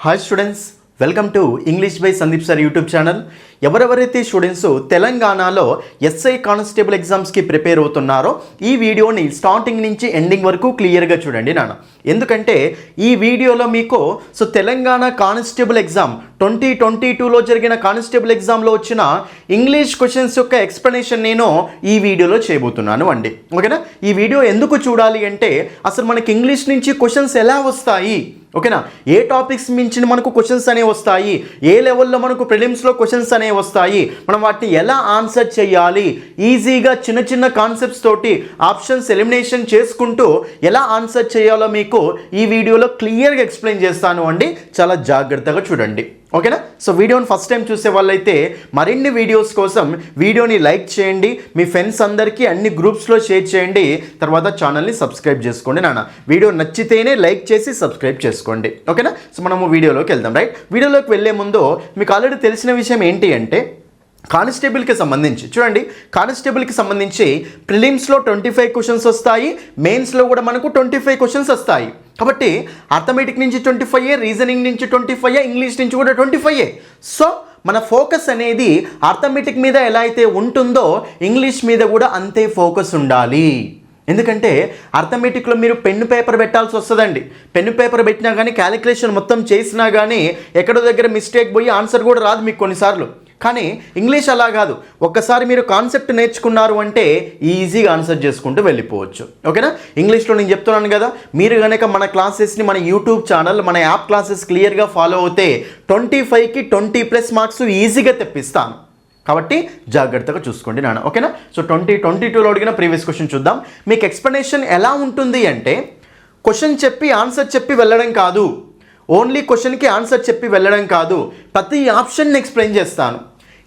Hi students, welcome to English by Sandeep sir YouTube channel. ఎవరెవరైతే students తెలంగాణలో SI constable ఎగ్జామ్స్కి prepare అవుతున్నారో ఈ వీడియోని స్టార్టింగ్ నుంచి ఎండింగ్ వరకు క్లియర్గా చూడండి నాన్న. ఎందుకంటే ఈ వీడియోలో మీకు తెలంగాణ కానిస్టేబుల్ ఎగ్జామ్ 2022లో జరిగిన కానిస్టేబుల్ ఎగ్జామ్లో వచ్చిన ఇంగ్లీష్ క్వశ్చన్స్ యొక్క ఎక్స్ప్లెనేషన్ నేను ఈ వీడియోలో చేయబోతున్నాను అండి. ఓకేనా? ఈ వీడియో ఎందుకు చూడాలి అంటే అసలు మనకి ఇంగ్లీష్ నుంచి క్వశ్చన్స్ ఎలా వస్తాయి, ఓకేనా, ఏ టాపిక్స్ మించిన మనకు క్వశ్చన్స్ అనేవి వస్తాయి, ఏ లెవెల్లో మనకు ప్రిలిమ్స్లో క్వశ్చన్స్ అనేవి వస్తాయి, మనం వాటిని ఎలా ఆన్సర్ చేయాలి, ఈజీగా చిన్న చిన్న కాన్సెప్ట్స్ తోటి ఆప్షన్స్ ఎలిమినేషన్ చేసుకుంటూ ఎలా ఆన్సర్ చేయాలో మీకు ఈ వీడియోలో క్లియర్గా ఎక్స్ప్లెయిన్ చేస్తాను అండి. చాలా జాగ్రత్తగా చూడండి, ఓకేనా? సో వీడియోని ఫస్ట్ టైం చూసే వాళ్ళైతే మరిన్ని వీడియోస్ కోసం వీడియోని లైక్ చేయండి, మీ ఫ్రెండ్స్ అందరికీ అన్ని గ్రూప్స్లో షేర్ చేయండి, తర్వాత ఛానల్ని సబ్స్క్రైబ్ చేసుకోండి నాన్న. వీడియో నచ్చితేనే లైక్ చేసి సబ్స్క్రైబ్ చేసుకోండి, ఓకేనా? సో మనము వీడియోలోకి వెళ్దాం. రైట్, వీడియోలోకి వెళ్ళే ముందు మీకు ఆల్రెడీ తెలిసిన విషయం ఏంటి అంటే కానిస్టేబుల్కి సంబంధించి చూడండి, కానిస్టేబుల్కి సంబంధించి ప్రిలిమ్స్లో 25 క్వశ్చన్స్ వస్తాయి, మెయిన్స్లో కూడా మనకు 25 క్వశ్చన్స్ వస్తాయి. కాబట్టి అర్థమెటిక్ నుంచి 25, రీజనింగ్ నుంచి 25, ఇంగ్లీష్ నుంచి కూడా 25. సో మన ఫోకస్ అనేది అర్థమెటిక్ మీద ఎలా అయితే ఉంటుందో ఇంగ్లీష్ మీద కూడా అంతే ఫోకస్ ఉండాలి. ఎందుకంటే అర్థమెటిక్లో మీరు పెన్ను పేపర్ పెట్టాల్సి వస్తుందండి. పెన్ను పేపర్ పెట్టినా కానీ క్యాలిక్యులేషన్ మొత్తం చేసినా కానీ ఎక్కడో దగ్గర మిస్టేక్ పోయి ఆన్సర్ కూడా రాదు మీకు కొన్నిసార్లు. కానీ ఇంగ్లీష్ అలా కాదు, ఒక్కసారి మీరు కాన్సెప్ట్ నేర్చుకున్నారు అంటే ఈజీగా ఆన్సర్ చేసుకుంటూ వెళ్ళిపోవచ్చు, ఓకేనా? ఇంగ్లీష్లో నేను చెప్తున్నాను కదా, మీరు కనుక మన క్లాసెస్ని మన యూట్యూబ్ ఛానల్ మన యాప్ క్లాసెస్ క్లియర్గా ఫాలో అవుతే 25కి 20+ మార్క్స్ ఈజీగా తెప్పిస్తాను. కాబట్టి జాగ్రత్తగా చూసుకోండి నాన్న, ఓకేనా? సో 2022లో అడిగిన ప్రీవియస్ క్వశ్చన్ చూద్దాం. మీకు ఎక్స్ప్లెనేషన్ ఎలా ఉంటుంది అంటే క్వశ్చన్ చెప్పి ఆన్సర్ చెప్పి వెళ్ళడం కాదు, ఓన్లీ క్వశ్చన్కి ఆన్సర్ చెప్పి వెళ్ళడం కాదు, ప్రతి ఆప్షన్ని ఎక్స్ప్లెయిన్ చేస్తాను.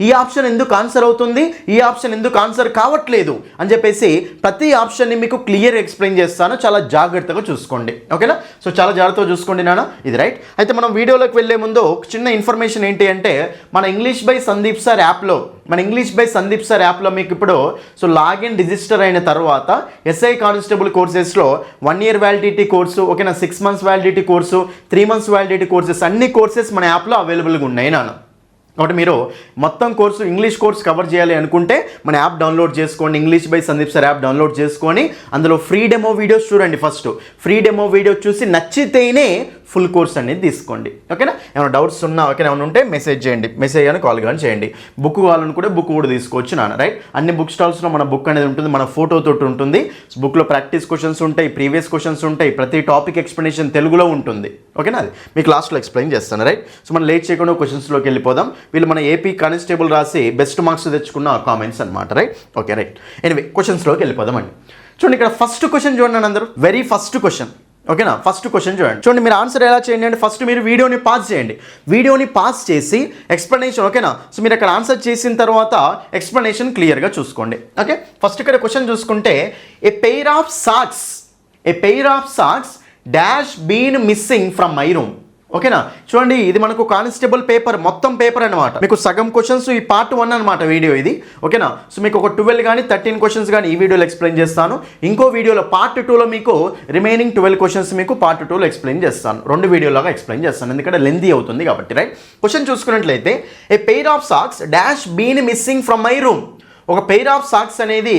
ఈ ఆప్షన్ ఎందుకు ఆన్సర్ అవుతుంది, ఈ ఆప్షన్ ఎందుకు ఆన్సర్ కావట్లేదు అని చెప్పేసి ప్రతి ఆప్షన్ని మీకు క్లియర్ ఎక్స్ప్లెయిన్ చేస్తాను. చాలా జాగ్రత్తగా చూసుకోండి, ఓకేనా? సో చాలా జాగ్రత్తగా చూసుకోండి నాన్న, ఇది రైట్. అయితే మనం వీడియోలోకి వెళ్ళే ముందు ఒక చిన్న ఇన్ఫర్మేషన్ ఏంటి అంటే మన ఇంగ్లీష్ బై సందీప్ సార్ యాప్లో మీకు ఇప్పుడు లాగిన్ రిజిస్టర్ అయిన తర్వాత ఎస్ఐ కానిస్టేబుల్ కోర్సెస్లో 1 year వ్యాలిడిటీ కోర్సు, ఓకేనా, 6 months validity course, 3 months validity courses, అన్ని కోర్సెస్ మన యాప్లో అవైలబుల్గా ఉన్నాయి నాన్న. కాబట్టి మీరు మొత్తం కోర్సు ఇంగ్లీష్ కోర్స్ కవర్ చేయాలి అనుకుంటే మన యాప్ డౌన్లోడ్ చేసుకోండి, English by Sandeep sir app download చేసుకొని అందులో ఫ్రీ డెమో వీడియోస్ చూడండి. ఫస్ట్ ఫ్రీ డెమో వీడియో చూసి నచ్చితేనే ఫుల్ కోర్స్ అనేది తీసుకోండి, ఓకేనా? ఏమైనా డౌట్స్ ఉన్నా, ఓకేనా, ఏమైనా ఉంటే మెసేజ్ చేయండి, మెసేజ్ కానీ కాల్ కానీ చేయండి. బుక్ కావాలనుకుంటే బుక్ కూడా తీసుకోవచ్చు నాన్న, రైట్? అన్ని బుక్ స్టాల్స్లో మన బుక్ అనేది ఉంటుంది, మన ఫోటోతో ఉంటుంది. బుక్లో ప్రాక్టీస్ క్వశ్చన్స్ ఉంటాయి, ప్రీవియస్ క్వశ్చన్స్ ఉంటాయి, ప్రతి టాపిక్ ఎక్స్ప్లెనేషన్ తెలుగులో ఉంటుంది, ఓకేనా? అది మీకు లాస్ట్లో ఎక్స్ప్లెయిన్ చేస్తాను, రైట్? సో మనం లేట్ చేయకుండా క్వశ్చన్స్లోకి వెళ్ళిపోదాం. వీళ్ళు మన ఏపీ కానిస్టేబుల్ రాసి బెస్ట్ మార్క్స్ తెచ్చుకున్న కామెంట్స్ అనమాట, రైట్? Okay, right. ఎనివే క్వశ్చన్స్లోకి వెళ్ళిపోదామండి. చూడండి, ఇక్కడ ఫస్ట్ క్వశ్చన్ చూడండి అందరూ, వెరీ ఫస్ట్ క్వశ్చన్, ఓకేనా? ఫస్ట్ క్వశ్చన్ చూడండి, మీరు ఆన్సర్ ఎలా చేయండి అంటే ఫస్ట్ మీరు వీడియోని పాజ్ చేయండి, వీడియోని పాజ్ చేసి ఎక్స్ప్లెనేషన్, ఓకేనా? సో మీరు అక్కడ ఆన్సర్ చేసిన తర్వాత ఎక్స్ప్లెనేషన్ క్లియర్గా చూసుకోండి, ఓకే? ఫస్ట్ ఇక్కడ క్వశ్చన్ చూసుకుంటే a pair of socks dash been missing from my room, ఓకేనా? చూడండి, ఇది మనకు కానిస్టేబుల్ పేపర్, మొత్తం పేపర్ అనమాట. మీకు సగం క్వశ్చన్స్ ఈ పార్ట్ 1 అనమాట వీడియో ఇది, ఓకేనా? సో మీకు ఒక 12 కానీ 13 క్వశ్చన్స్ కానీ ఈ వీడియోలో ఎక్స్ప్లెయిన్ చేస్తాను. ఇంకో వీడియోలో పార్ట్ 2లో మీకు రిమైనింగ్ 12 క్వశ్చన్స్ మీకు పార్ట్ 2లో ఎక్స్ప్లెయిన్ చేస్తాను. 2 వీడియోలాగా ఎక్స్ప్లెయిన్ చేస్తాను ఎందుకంటే లెంతీ అవుతుంది కాబట్టి, రైట్? క్వశ్చన్ చూసుకున్నట్లయితే a pair of socks dash been missing from my room, ఒక పెయిర్ ఆఫ్ సాక్స్ అనేది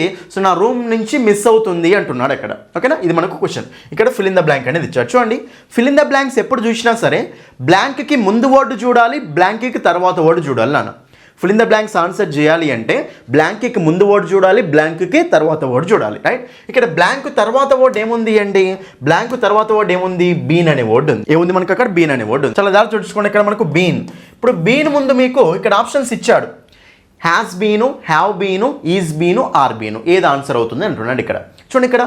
నా రూమ్ నుంచి మిస్ అవుతుంది అంటున్నాడు అక్కడ, ఓకేనా? ఇది మనకు క్వశ్చన్. ఇక్కడ ఫిల్ ఇన్ ద బ్లాంక్ అనేది ఇచ్చాడు. చూడండి, ఫిల్ ఇన్ ద బ్లాంక్స్ ఎప్పుడు చూసినా సరే బ్లాంక్కి ముందు వర్డ్ చూడాలి, బ్లాంక్కి తర్వాత వర్డ్ చూడాలి నాన్న. Fill in the blanks answer చేయాలి అంటే బ్లాంక్కి ముందు వర్డ్ చూడాలి, బ్లాంక్కి తర్వాత వర్డ్ చూడాలి, రైట్? ఇక్కడ బ్లాంక్ తర్వాత వర్డ్ ఏముంది అండి, బ్లాంక్ తర్వాత వర్డ్ ఏముంది, బీన్ అనే వర్డ్ ఉంది. ఏముంది మనకు అక్కడ, బీన్ అనే వర్డ్ ఉంది. చాలా దారి చూసుకోండి, ఇక్కడ మనకు బీన్. ఇప్పుడు బీన్ ముందు మీకు ఇక్కడ ఆప్షన్స్ ఇచ్చాడు, has been, have been, is been, are been, ఏది ఆన్సర్ అవుతుంది అంటున్నాడు ఇక్కడ. చూడండి, ఇక్కడ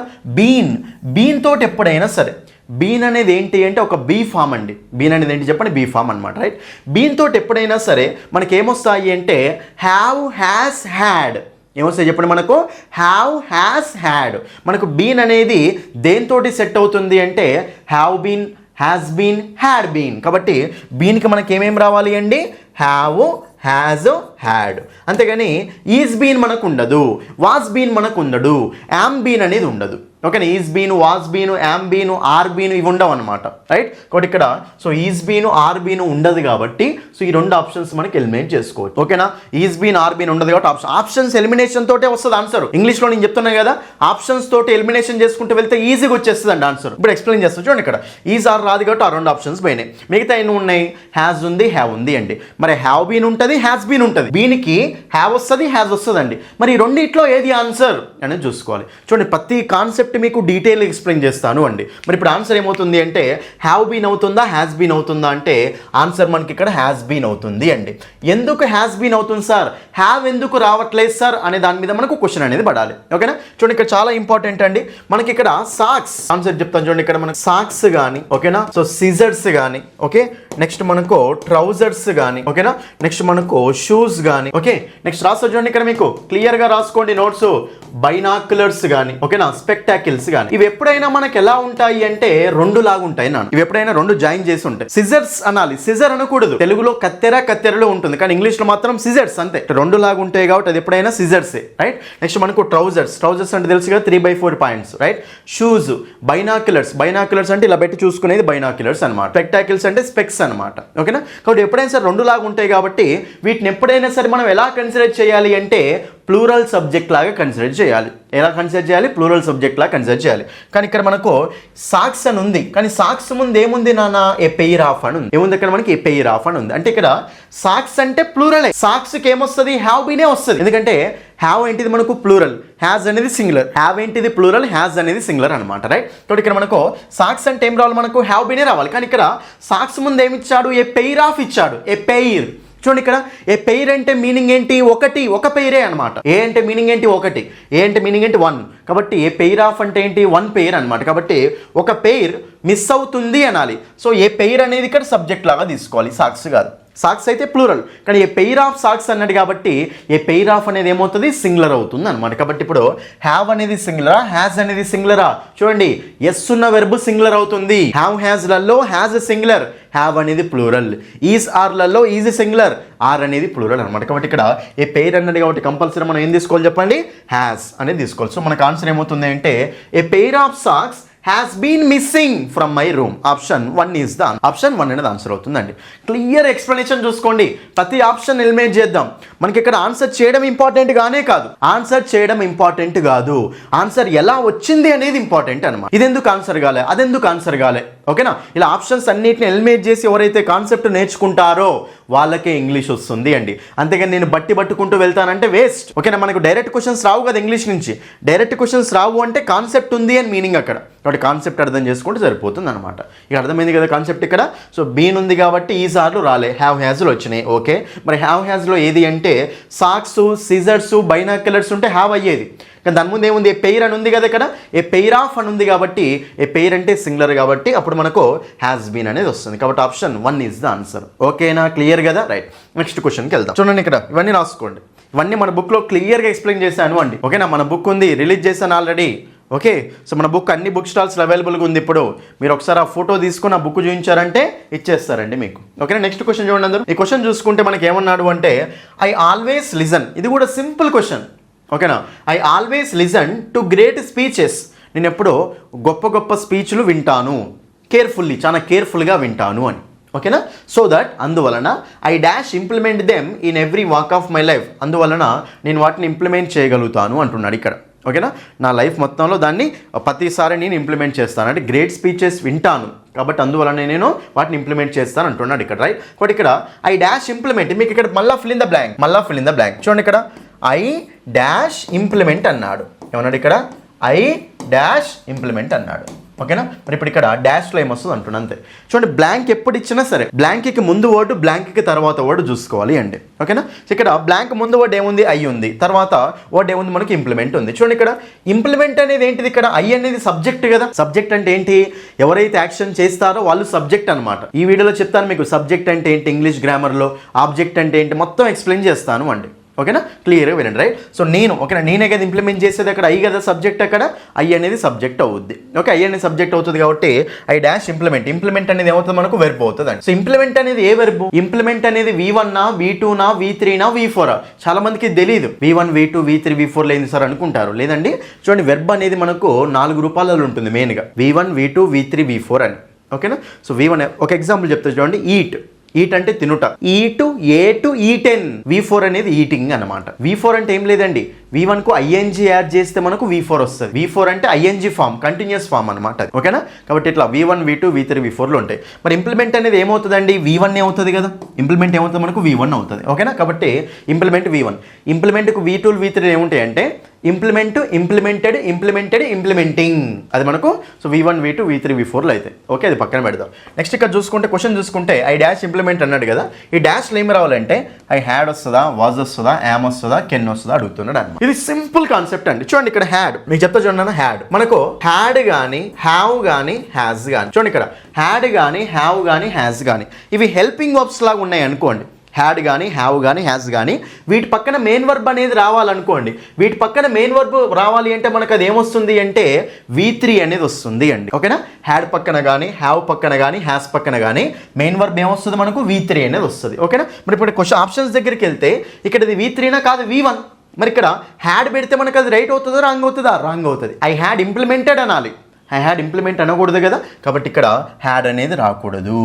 బీన్ తోటి ఎప్పుడైనా సరే, బీన్ అనేది ఏంటి అంటే ఒక బీ ఫామ్ అండి. బీన్ అనేది ఏంటి చెప్పండి, బీ ఫామ్ అనమాట, రైట్? బీన్ తోటి ఎప్పుడైనా సరే మనకి ఏమొస్తాయి అంటే హ్యావ్, హ్యాస్, హ్యాడ్, ఏమొస్తాయి చెప్పండి మనకు, హ్యావ్, హ్యాస్, హ్యాడ్. మనకు బీన్ అనేది దేనితోటి సెట్ అవుతుంది అంటే have been, has been, had been. కాబట్టి బీన్కి మనకి ఏమేమి రావాలి అండి, హ్యావ్, హ్యాజ్, హ్యాడ్. అంతేగాని ఈజ్ బీన్ మనకు ఉండదు, వాజ్ బీన్ మనకు ఉండదు, యామ్ బీన్ అనేది ఉండదు, ఓకేనా. Is been, was been, am been, are been ఇవి ఉండవు అనమాట, రైట్. కాబట్టి ఇక్కడ so is been, are been ఉండదు కాబట్టి సో ఈ రెండు ఆప్షన్స్ మనకి ఎలిమినేట్ చేసుకోవచ్చు. ఓకేనా. ఈజ్ బీన్, ఆర్ బీన్ ఉండదు కాబట్టి ఆప్షన్స్ ఎలిమినేషన్ తోటే వస్తుంది ఆన్సర్. ఇంగ్లీష్లో నేను చెప్తున్నాను కదా, ఆప్షన్స్ తోటి ఎలిమినేషన్ చేసుకుంటూ వెళ్తే ఈజీగా వచ్చేస్తుంది అండి ఆన్సర్. ఇప్పుడు ఎక్స్ప్లెయిన్ చేస్తాను చూడండి. ఇక్కడ ఈజ్ ఆర్ రాదు కాబట్టి ఆ రెండు ఆప్షన్స్ పోయినాయి. మిగతా ఎన్ని ఉన్నాయి? హ్యాజ్ ఉంది, హ్యావ్ ఉంది అండి. మరి హ్యావ్ బీన్ ఉంటుంది, హ్యాస్ బీన్ ఉంటుంది. బీన్కి హ్యావ్ వస్తుంది, హ్యాజ్ వస్తుంది అండి. మరి ఈ రెండిట్లో ఏది ఆన్సర్ అనేది చూసుకోవాలి. చూడండి ప్రతి కాన్సెప్ట్ మీకు డీటెయిల్ ఎక్స్ప్లెయిన్ చేస్తాను అండి. మరి ఇప్పుడు ఆన్సర్ ఏమవుతుంది అంటే హ్యావ్ బీన్ అవుతుందా, హ్యాస్ బీన్ అవుతుందా అంటే ఆన్సర్ మనకి ఇక్కడ హ్యాస్ బీన్ అవుతుంది అండి. ఎందుకు హ్యాస్ బీన్ అవుతుంది సార్, హ్యావ్ ఎందుకు రావట్లేదు సార్ అనే దాని మీద మనకు క్వశ్చన్ అనేది పడాలి. ఓకేనా. చూడండి ఇక్కడ చాలా ఇంపార్టెంట్ అండి. మనకి ఇక్కడ సాక్స్ ఆన్సర్ చెప్తాను చూడండి. ఇక్కడ మనకు సాక్స్ కానీ ఓకేనా, సో సిజర్స్ కానీ ఓకే, నెక్స్ట్ మనకు ట్రౌజర్స్ కానీ ఓకేనా, నెక్స్ట్ మనకు షూస్ కానీ ఓకే, నెక్స్ట్ రాస్తా చూడండి. ఇక్కడ మీకు క్లియర్ గా రాసుకోండి నోట్స్. బైనాక్యులర్స్ కానీ ఓకేనా, స్పెక్టాకిల్స్ కానీ ఇవి ఎప్పుడైనా మనకి ఎలా ఉంటాయి అంటే రెండు లాగా ఉంటాయి నాన్న. ఇవి ఎప్పుడైనా రెండు జాయిన్ చేసి ఉంటాయి. సిజర్స్ అనాలి, సిజర్ అనకూడదు. తెలుగులో కత్తెర, కత్తెరలో ఉంటుంది కానీ ఇంగ్లీష్ లో మాత్రం సిజర్స్ అంతే. రెండు లాగా ఉంటాయి కాబట్టి అది ఎప్పుడైనా సిజర్స్ రైట్. నెక్స్ట్ మనకు ట్రౌజర్స్, ట్రౌజర్స్ అంటే తెలుసు కదా 3/4 points right. Shoes, binoculars, binoculars అంటే ఇలా పెట్టి చూసుకునేది బైనాక్యులర్స్ అనమాట. స్పెక్టాకిల్స్ అంటే స్పెక్స్ అనమాట ఓకేనా. కాబట్టి ఎప్పుడైనా సరే రెండు లాగా ఉంటాయి కాబట్టి వీటిని ఎప్పుడైనా సరే మనం ఎలా కన్సిడర్ చేయాలి అంటే ప్లూరల్ సబ్జెక్ట్ లాగా కన్సిడర్ చేయాలి. ఎలా కన్సిడర్ చేయాలి? ప్లూరల్ సబ్జెక్ట్ లాగా కన్సిడర్ చేయాలి. కానీ ఇక్కడ మనకు సాక్స్ అని ఉంది కానీ సాక్స్ ముందు ఏముంది నాన్న? ఏ పెయిర్ ఆఫ్ అని ఉంది. ఏముంది ఇక్కడ మనకి? ఏ పెయిర్ ఆఫ్ అని ఉంది. అంటే ఇక్కడ సాక్స్ అంటే ప్లూరల్. సాక్స్కి ఏమొస్తుంది? హ్యావ్ బీనే వస్తుంది. ఎందుకంటే హ్యావ్ ఏంటిది మనకు ప్లూరల్, హ్యాజ్ అనేది సింగులర్. హ్యావ్ ఏంటిది ప్లూరల్, హ్యాజ్ అనేది సింగులర్ అనమాట రైట్. కాబట్టి ఇక్కడ మనకు సాక్స్ అంటే ఏం రావాలి? మనకు హ్యావ్ బీనే రావాలి. కానీ ఇక్కడ సాక్స్ ముందు ఏమి ఇచ్చాడు? ఏ పెయిర్ ఆఫ్ ఇచ్చాడు. A pair. చూడండి ఇక్కడ ఏ పెయిర్ అంటే మీనింగ్ ఏంటి? ఒకటి, ఒక పెయిరే అనమాట. ఏ అంటే మీనింగ్ ఏంటి? ఒకటి. ఏ అంటే మీనింగ్ ఏంటి? వన్. కాబట్టి ఏ పెయిర్ ఆఫ్ అంటే ఏంటి? వన్ పెయిర్ అనమాట. కాబట్టి ఒక పెయిర్ మిస్ అవుతుంది అనాలి. సో ఏ పెయిర్ అనేది ఇక్కడ సబ్జెక్ట్ లాగా తీసుకోవాలి, సాక్స్ కాదు. సాక్స్ అయితే ప్లూరల్ కానీ ఏ పెయిర్ ఆఫ్ సాక్స్ అన్నాడు కాబట్టి ఏ పెయిర్ ఆఫ్ అనేది ఏమవుతుంది? సింగులర్ అవుతుంది అనమాట. కాబట్టి ఇప్పుడు హ్యావ్ అనేది సింగులరా, హ్యాజ్ అనేది సింగులరా? చూడండి ఎస్ ఉన్న వెర్బ్ సింగులర్ అవుతుంది. హ్యావ్ హ్యాజ్ లలో హ్యాజ్ సింగులర్, హ్యావ్ అనేది ప్లూరల్. ఈజ్ ఆర్ లలో ఈజ్ సింగులర్, ఆర్ అనేది ప్లూరల్ అనమాట. కాబట్టి ఇక్కడ ఏ పెయిర్ అన్నది కాబట్టి కంపల్సరీ మనం ఏం తీసుకోవాలి చెప్పండి? హ్యాజ్ అనేది తీసుకోవాలి. సో మనకు ఆన్సర్ ఏమవుతుంది అంటే ఏ pair of socks has been missing from my room. Option 1 is the option 1 అనేది ఆన్సర్ అవుతుందండి. క్లియర్ ఎక్స్ప్లెనేషన్ చూసుకోండి. ప్రతి ఆప్షన్ ఎలిమినేట్ చేద్దాం. మనకి ఇక్కడ ఆన్సర్ చేయడం ఇంపార్టెంట్ గానే కాదు, ఆన్సర్ చేయడం ఇంపార్టెంట్ కాదు, ఆన్సర్ ఎలా వచ్చింది అనేది ఇంపార్టెంట్ అనమాట. ఇదెందుకు ఆన్సర్ కాలే, అదెందుకు ఆన్సర్ కాలే ఓకేనా. ఇలా ఆప్షన్స్ అన్నిటిని ఎలిమినేట్ చేసి ఎవరైతే కాన్సెప్ట్ నేర్చుకుంటారో వాళ్ళకే ఇంగ్లీష్ వస్తుంది అండి. అంతేగాని నేను పట్టుకుంటూ వెళ్తానంటే వేస్ట్ ఓకేనా. మనకు డైరెక్ట్ క్వశ్చన్స్ రావు కదా ఇంగ్లీష్ నుంచి. డైరెక్ట్ క్వశ్చన్స్ రావు అంటే కాన్సెప్ట్ ఉంది అని మీనింగ్ అక్కడ. కాబట్టి కాన్సెప్ట్ అర్థం చేసుకుంటే సరిపోతుంది అనమాట. ఇక అర్థమైంది కదా కాన్సెప్ట్ ఇక్కడ. సో బీన్ ఉంది కాబట్టి ఈ సార్లు రాలే, హ్యావ్ హ్యాజ్లు వచ్చినాయి ఓకే. మరి హ్యావ్ హ్యాజ్లో ఏది అంటే సాక్స్, సిజర్స్, బైనాక్యులర్స్ ఉంటే హ్యావ్ అయ్యేది. కానీ దాని ముందు ఏముంది? ఏ పెయిర్ అని ఉంది కదా ఇక్కడ. ఏ పెయిర్ ఆఫ్ అని ఉంది కాబట్టి ఏ పెయిర్ అంటే సింగులర్ కాబట్టి అప్పుడు మనకు హ్యాస్ బీన్ అనేది వస్తుంది. కాబట్టి ఆప్షన్ 1 ఈజ్ ద ఆన్సర్. ఓకేనా, క్లియర్ కదా రైట్. నెక్స్ట్ క్వశ్చన్కి వెళ్దాం. చూడండి ఇక్కడ ఇవన్నీ రాసుకోండి. ఇవన్నీ మన బుక్లో క్లియర్గా ఎక్స్ప్లెయిన్ చేశాను అండి ఓకేనా. మన బుక్ ఉంది, రిలీజ్ చేశాను ఆల్రెడీ ఓకే. సో మన బుక్ అన్ని బుక్ స్టాల్స్లో అవైలబుల్గా ఉంది. ఇప్పుడు మీరు ఒకసారి ఆ ఫోటో తీసుకుని ఆ బుక్ చూపించారంటే ఇచ్చేస్తారండి మీకు ఓకేనా. నెక్స్ట్ క్వశ్చన్ చూడండి అందరూ. ఈ క్వశ్చన్ చూసుకుంటే మనకి ఏమన్నాడు అంటే ఐ ఆల్వేస్ లిజన్. ఇది కూడా సింపుల్ క్వశ్చన్ ఓకేనా. I always listen to great speeches. నేను ఎప్పుడో గొప్ప గొప్ప స్పీచ్లు వింటాను, కేర్ఫుల్లీ, చాలా కేర్ఫుల్గా వింటాను అని ఓకేనా. సో దట్ అందువలన I dash implement them in every walk of my life. అందువలన నేను వాటిని ఇంప్లిమెంట్ చేయగలుగుతాను అంటున్నాడు ఇక్కడ ఓకేనా. నా లైఫ్ మొత్తంలో దాన్ని ప్రతిసారి నేను ఇంప్లిమెంట్ చేస్తాను. అంటే గ్రేట్ స్పీచెస్ వింటాను కాబట్టి అందువలన నేను వాటిని ఇంప్లిమెంట్ చేస్తాను అంటున్నాడు ఇక్కడ రైట్. కాబట్టి ఇక్కడ ఐ డాష్ ఇంప్లిమెంట్, మీకు ఇక్కడ మళ్ళీ ఫిల్ ఇన్ ద బ్లాంక్, చూడండి ఇక్కడ ఐ డాష్ ఇంప్లిమెంట్ అన్నాడు. ఏమన్నాడు ఇక్కడ? ఐ డాష్ ఇంప్లిమెంట్ అన్నాడు ఓకేనా. మరి ఇప్పుడు ఇక్కడ డాష్లో ఏమొస్తుంది అంటున్నా అంతే. చూడండి బ్లాంక్ ఎప్పుడు ఇచ్చినా సరే బ్లాంక్కి ముందు వర్డ్, బ్లాంక్కి తర్వాత వర్డ్ చూసుకోవాలి అండి ఓకేనా. ఇక్కడ బ్లాంక్ ముందు వర్డ్ ఏముంది? ఐ ఉంది. తర్వాత వర్డ్ ఏముంది? మనకి ఇంప్లిమెంట్ ఉంది. చూడండి ఇక్కడ ఇంప్లిమెంట్ అనేది ఏంటిది? ఇక్కడ ఐ అనేది సబ్జెక్ట్ కదా. సబ్జెక్ట్ అంటే ఏంటి? ఎవరైతే యాక్షన్ చేస్తారో వాళ్ళు సబ్జెక్ట్ అనమాట. ఈ వీడియోలో చెప్తాను మీకు సబ్జెక్ట్ అంటే ఏంటి ఇంగ్లీష్ గ్రామర్లో, ఆబ్జెక్ట్ అంటే ఏంటి మొత్తం ఎక్స్ప్లెయిన్ చేస్తాను అండి ఓకేనా, క్లియర్గా వినండి రైట్. సో నేను ఓకేనా, నేనే కదా ఇంప్లిమెంట్ చేసేది, అక్కడ ఐ కదా సబ్జెక్ట్, అక్కడ ఐ అనేది సబ్జెక్ట్ అవుద్ది. ఓకే, ఐ అనేది సబ్జెక్ట్ అవుతుంది కాబట్టి ఐ డాష్ ఇంప్లిమెంట్ అనేది ఏమవుతుంది మనకు వెర్బ్ అవుతుంది అండి. సో ఇంప్లిమెంట్ అనేది ఏ వెర్బ్? ఇంప్లిమెంట్ అనేది V1 నా, V2 నా, V3 నా, V4 చాలా మందికి తెలియదు. V1 V2 V3 V4 లేదు సార్ అనుకుంటారు. లేదండి, చూడండి వెర్బ్ అనేది మనకు 4 రూపాలలో ఉంటుంది మెయిన్గా, V1 V2 V3 V4 అని. ఓకేనా, సో V1 ఒక ఎగ్జాంపుల్ చెప్తా చూడండి. ఈట్ అంటే తినుట, ఈటెన్. V4 అనేది ఈటింగ్ అనమాట. V4 అంటే ఏం లేదండి, V1 కు ING యాడ్ చేస్తే మనకు V4 వస్తుంది. V4 అంటే ING ఫామ్, కంటిన్యూస్ ఫామ్ అనమాట. ఓకేనా, కాబట్టి ఇట్లా V1 V2 V3 V4లో ఉంటాయి. మరి ఇంప్లిమెంట్ అనేది ఏమవుతుందండి, V1 అవుతుంది కదా, ఇంప్లిమెంట్ ఏమవుతుంది మనకు V1 అవుతుంది. ఓకేనా, కాబట్టి ఇంప్లిమెంట్ V1. ఇంప్లిమెంట్కు V2 V3 ఏముంటాయి అంటే ఇంప్లిమెంటెడ్, ఇంప్లిమెంటింగ్, అది మనకు సో V1 V2 V3 V4లో అయితే. ఓకే, అది పక్కన పెడదాం. నెక్స్ట్ ఇక్కడ చూసుకుంటే క్వశ్చన్ చూసుకుంటే ఐ డాష్ ఇంప్లిమెంట్ అన్నాడు కదా, ఈ డాష్లో ఏమి రావాలంటే ఐ హ్యాడ్ వస్తుందా, వాజ్ వస్తుందా, యామ్ వస్తుందా, కెన్ వస్తుందా అడుగుతున్నాడు అన్నమాట. ఇది సింపుల్ కాన్సెప్ట్ అండి. చూడండి ఇక్కడ హ్యాడ్ మీకు చెప్తా చూడండి. హ్యాడ్ మనకు హ్యాడ్ కానీ, హ్యావ్ కానీ, హ్యాస్ కానీ, చూడండి ఇక్కడ హ్యాడ్ కానీ, హ్యావ్ కానీ, హ్యాస్ కానీ ఇవి హెల్పింగ్ వర్బ్స్ లాగా ఉన్నాయి అనుకోండి. హ్యాడ్ కానీ, హ్యావ్ కానీ, హ్యాస్ కానీ వీటి పక్కన మెయిన్ వర్బ్ అనేది రావాలనుకోండి. వీటి పక్కన మెయిన్ వర్బ్ రావాలి అంటే మనకు అది ఏమొస్తుంది అంటే V3 అనేది వస్తుంది అండి. ఓకేనా, హ్యాడ్ పక్కన కానీ, హ్యావ్ పక్కన కానీ, హ్యాస్ పక్కన కానీ మెయిన్ వర్బ్ ఏమొస్తుంది మనకు V3 అనేది వస్తుంది. ఓకేనా, మరి ఇప్పుడు క్వశ్చన్ ఆప్షన్స్ దగ్గరికి వెళ్తే ఇక్కడ ఇది V3 నా కాదు V1. మరి ఇక్కడ హ్యాడ్ పెడితే మనకు అది రైట్ అవుతుందా రాంగ్ అవుతుందా? రాంగ్ అవుతుంది. ఐ హ్యాడ్ ఇంప్లిమెంటెడ్ అనాలి, ఐ హ్యాడ్ ఇంప్లిమెంట్ అనకూడదు కదా, కాబట్టి ఇక్కడ హ్యాడ్ అనేది రాకూడదు.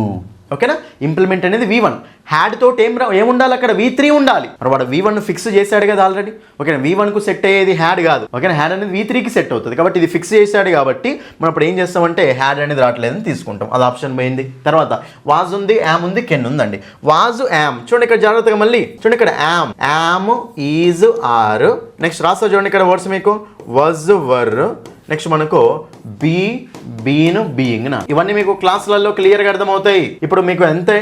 ఓకేనా, ఇంప్లిమెంట్ అనేది V1, హ్యాడ్ తోటి ఏముండాలి అక్కడ V3 ఉండాలి. మరి వాడు V1 ఫిక్స్ చేశాడు కదా ఆల్రెడీ. ఓకేనా, V1 కు సెట్ అయ్యేది హ్యాడ్ కాదు. ఓకేనా, హ్యాడ్ అనేది V3కి సెట్ అవుతుంది కాబట్టి ఇది ఫిక్స్ చేశాడు కాబట్టి మనం ఇప్పుడు ఏం చేస్తామంటే హ్యాడ్ అనేది రావట్లేదని తీసుకుంటాం. అది ఆప్షన్ పోయింది. తర్వాత వాజ్ ఉంది, యామ్ ఉంది, కెన్ ఉందండి. వాజ్, యామ్ చూడండి ఇక్కడ జాగ్రత్తగా మళ్ళీ చూడండి ఇక్కడ యామ్ ఈజ్ ఆర్. నెక్స్ట్ రాస్తా చూడండి ఇక్కడ వర్డ్స్ మీకు వాజ్ వర్, నెక్స్ట్ మనకు బీను బీయింగ్ నా. ఇవన్నీ మీకు క్లాసులలో క్లియర్గా అర్థమవుతాయి. ఇప్పుడు మీకు అంతే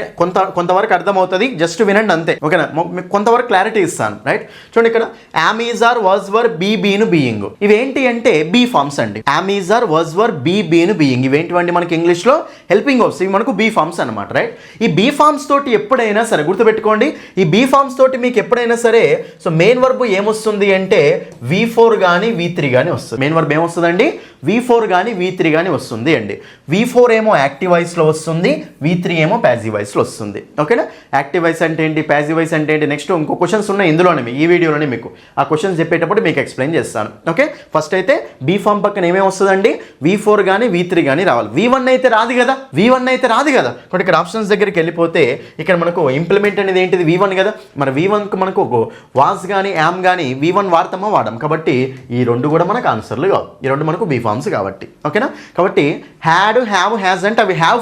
కొంతవరకు అర్థమవుతుంది, జస్ట్ వినండి అంతే. ఓకేనా, మీకు కొంతవరకు క్లారిటీ ఇస్తాను రైట్. చూడండి ఇక్కడ am is are, was were, been being ఇవేంటి అంటే బీ ఫార్మ్స్ అండి. Am is are, was were, been being ఇవేంటివండి మనకి ఇంగ్లీష్లో హెల్పింగ్ వర్బ్స్. ఇవి మనకు బీ ఫార్మ్స్ అనమాట రైట్. ఈ బీ ఫార్మ్స్ తోటి ఎప్పుడైనా సరే గుర్తుపెట్టుకోండి, ఈ బీ ఫార్మ్స్ తోటి మీకు ఎప్పుడైనా సరే సో మెయిన్ వర్బ్ ఏమొస్తుంది అంటే V4 కానీ V3 కానీ వస్తుంది. మెయిన్ వర్బ్ ఏమొస్తుందండి V4 కానీ V3 కానీ వస్తుంది అండి. V4 ఏమో యాక్టివ్ వాయిస్లో వస్తుంది, V3 ఏమో ప్యాసివ్ వాయిస్లో వస్తుంది. ఓకేనా, యాక్టివ్ వాయిస్ అంటే ఏంటి, ప్యాసివ్ వాయిస్ అంటే ఏంటి, నెక్స్ట్ ఇంకో క్వశ్చన్స్ ఉన్నాయి ఇందులోనే ఈ వీడియోలోనే మీకు ఆ క్వశ్చన్స్ చెప్పేటప్పుడు మీకు ఎక్స్ప్లెయిన్ చేస్తాను. ఓకే, ఫస్ట్ అయితే బీ ఫామ్ పక్కన ఏమేమి వస్తుందండి V4 కానీ V3 కానీ రావాలి. V1 అయితే రాదు కదా, కాబట్టి ఇక్కడ ఆప్షన్స్ దగ్గరికి వెళ్ళిపోతే ఇక్కడ మనకు ఇంప్లిమెంట్ అనేది ఏంటిది V1 కదా. మరి V1కు మనకు వాజ్ కానీ, యామ్ కానీ V1 వాడతామా వాడడం, కాబట్టి ఈ రెండు కూడా మనకు ఆన్సర్లు కావు. ఈ రెండు మనకు బీ ఫార్మ్స్ కాబట్టి. ఓకేనా, కాబట్టి హ్యాడ్, హ్యావ్, హ్యాస్ అంటే అవి హ్యావ్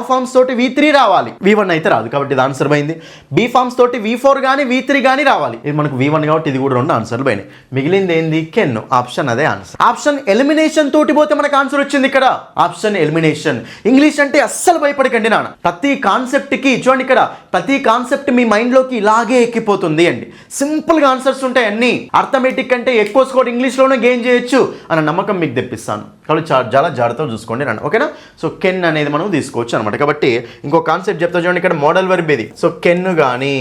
ఫార్మ్స్ తోటి V3 రావాలి, V1 అయితే రాదు కాబట్టి ఇది ఆన్సర్ పోయింది. బీ ఫార్మ్స్ తోటి V4 కానీ V3 కానీ రావాలి, ఇది మనకు V1 కాబట్టి ఇది కూడా రెండు ఆన్సర్లు పోయినాయి. మిగిలింది ఏంది కెన్, ఆప్షన్ అదే ఆన్సర్. ఆప్షన్ ఎలిమినేషన్ తోటి పోతే మనకు ఆన్సర్ వచ్చింది ఇక్కడ. Option elimination. ఇంగ్లీష్ అంటే అస్సలు భయపడకండి నాన్న, ప్రతి కాన్సెప్ట్కి చూడండి ఇక్కడ ప్రతి కాన్సెప్ట్ మీ మైండ్లోకి ఇలాగే ఎక్కిపోతుంది అండి. సింపుల్గా ఆన్సర్స్ ఉంటాయి అన్ని. అర్థమెటిక్ అంటే ఎక్కువ స్కోర్ ఇంగ్లీష్లోనే గెయిన్ చేయొచ్చు అన్న నమ్మకం మీకు తెప్పిస్తాను. కాబట్టి చాలా జాగ్రత్తగా చూసుకోండి రండి. ఓకేనా, సో కెన్ అనేది మనం తీసుకోవచ్చు అనమాట. కాబట్టి ఇంకో కాన్సెప్ట్ చెప్తా చూడండి ఇక్కడ మోడల్ వర్బ్ ఇది. సో కెన్ కానీ,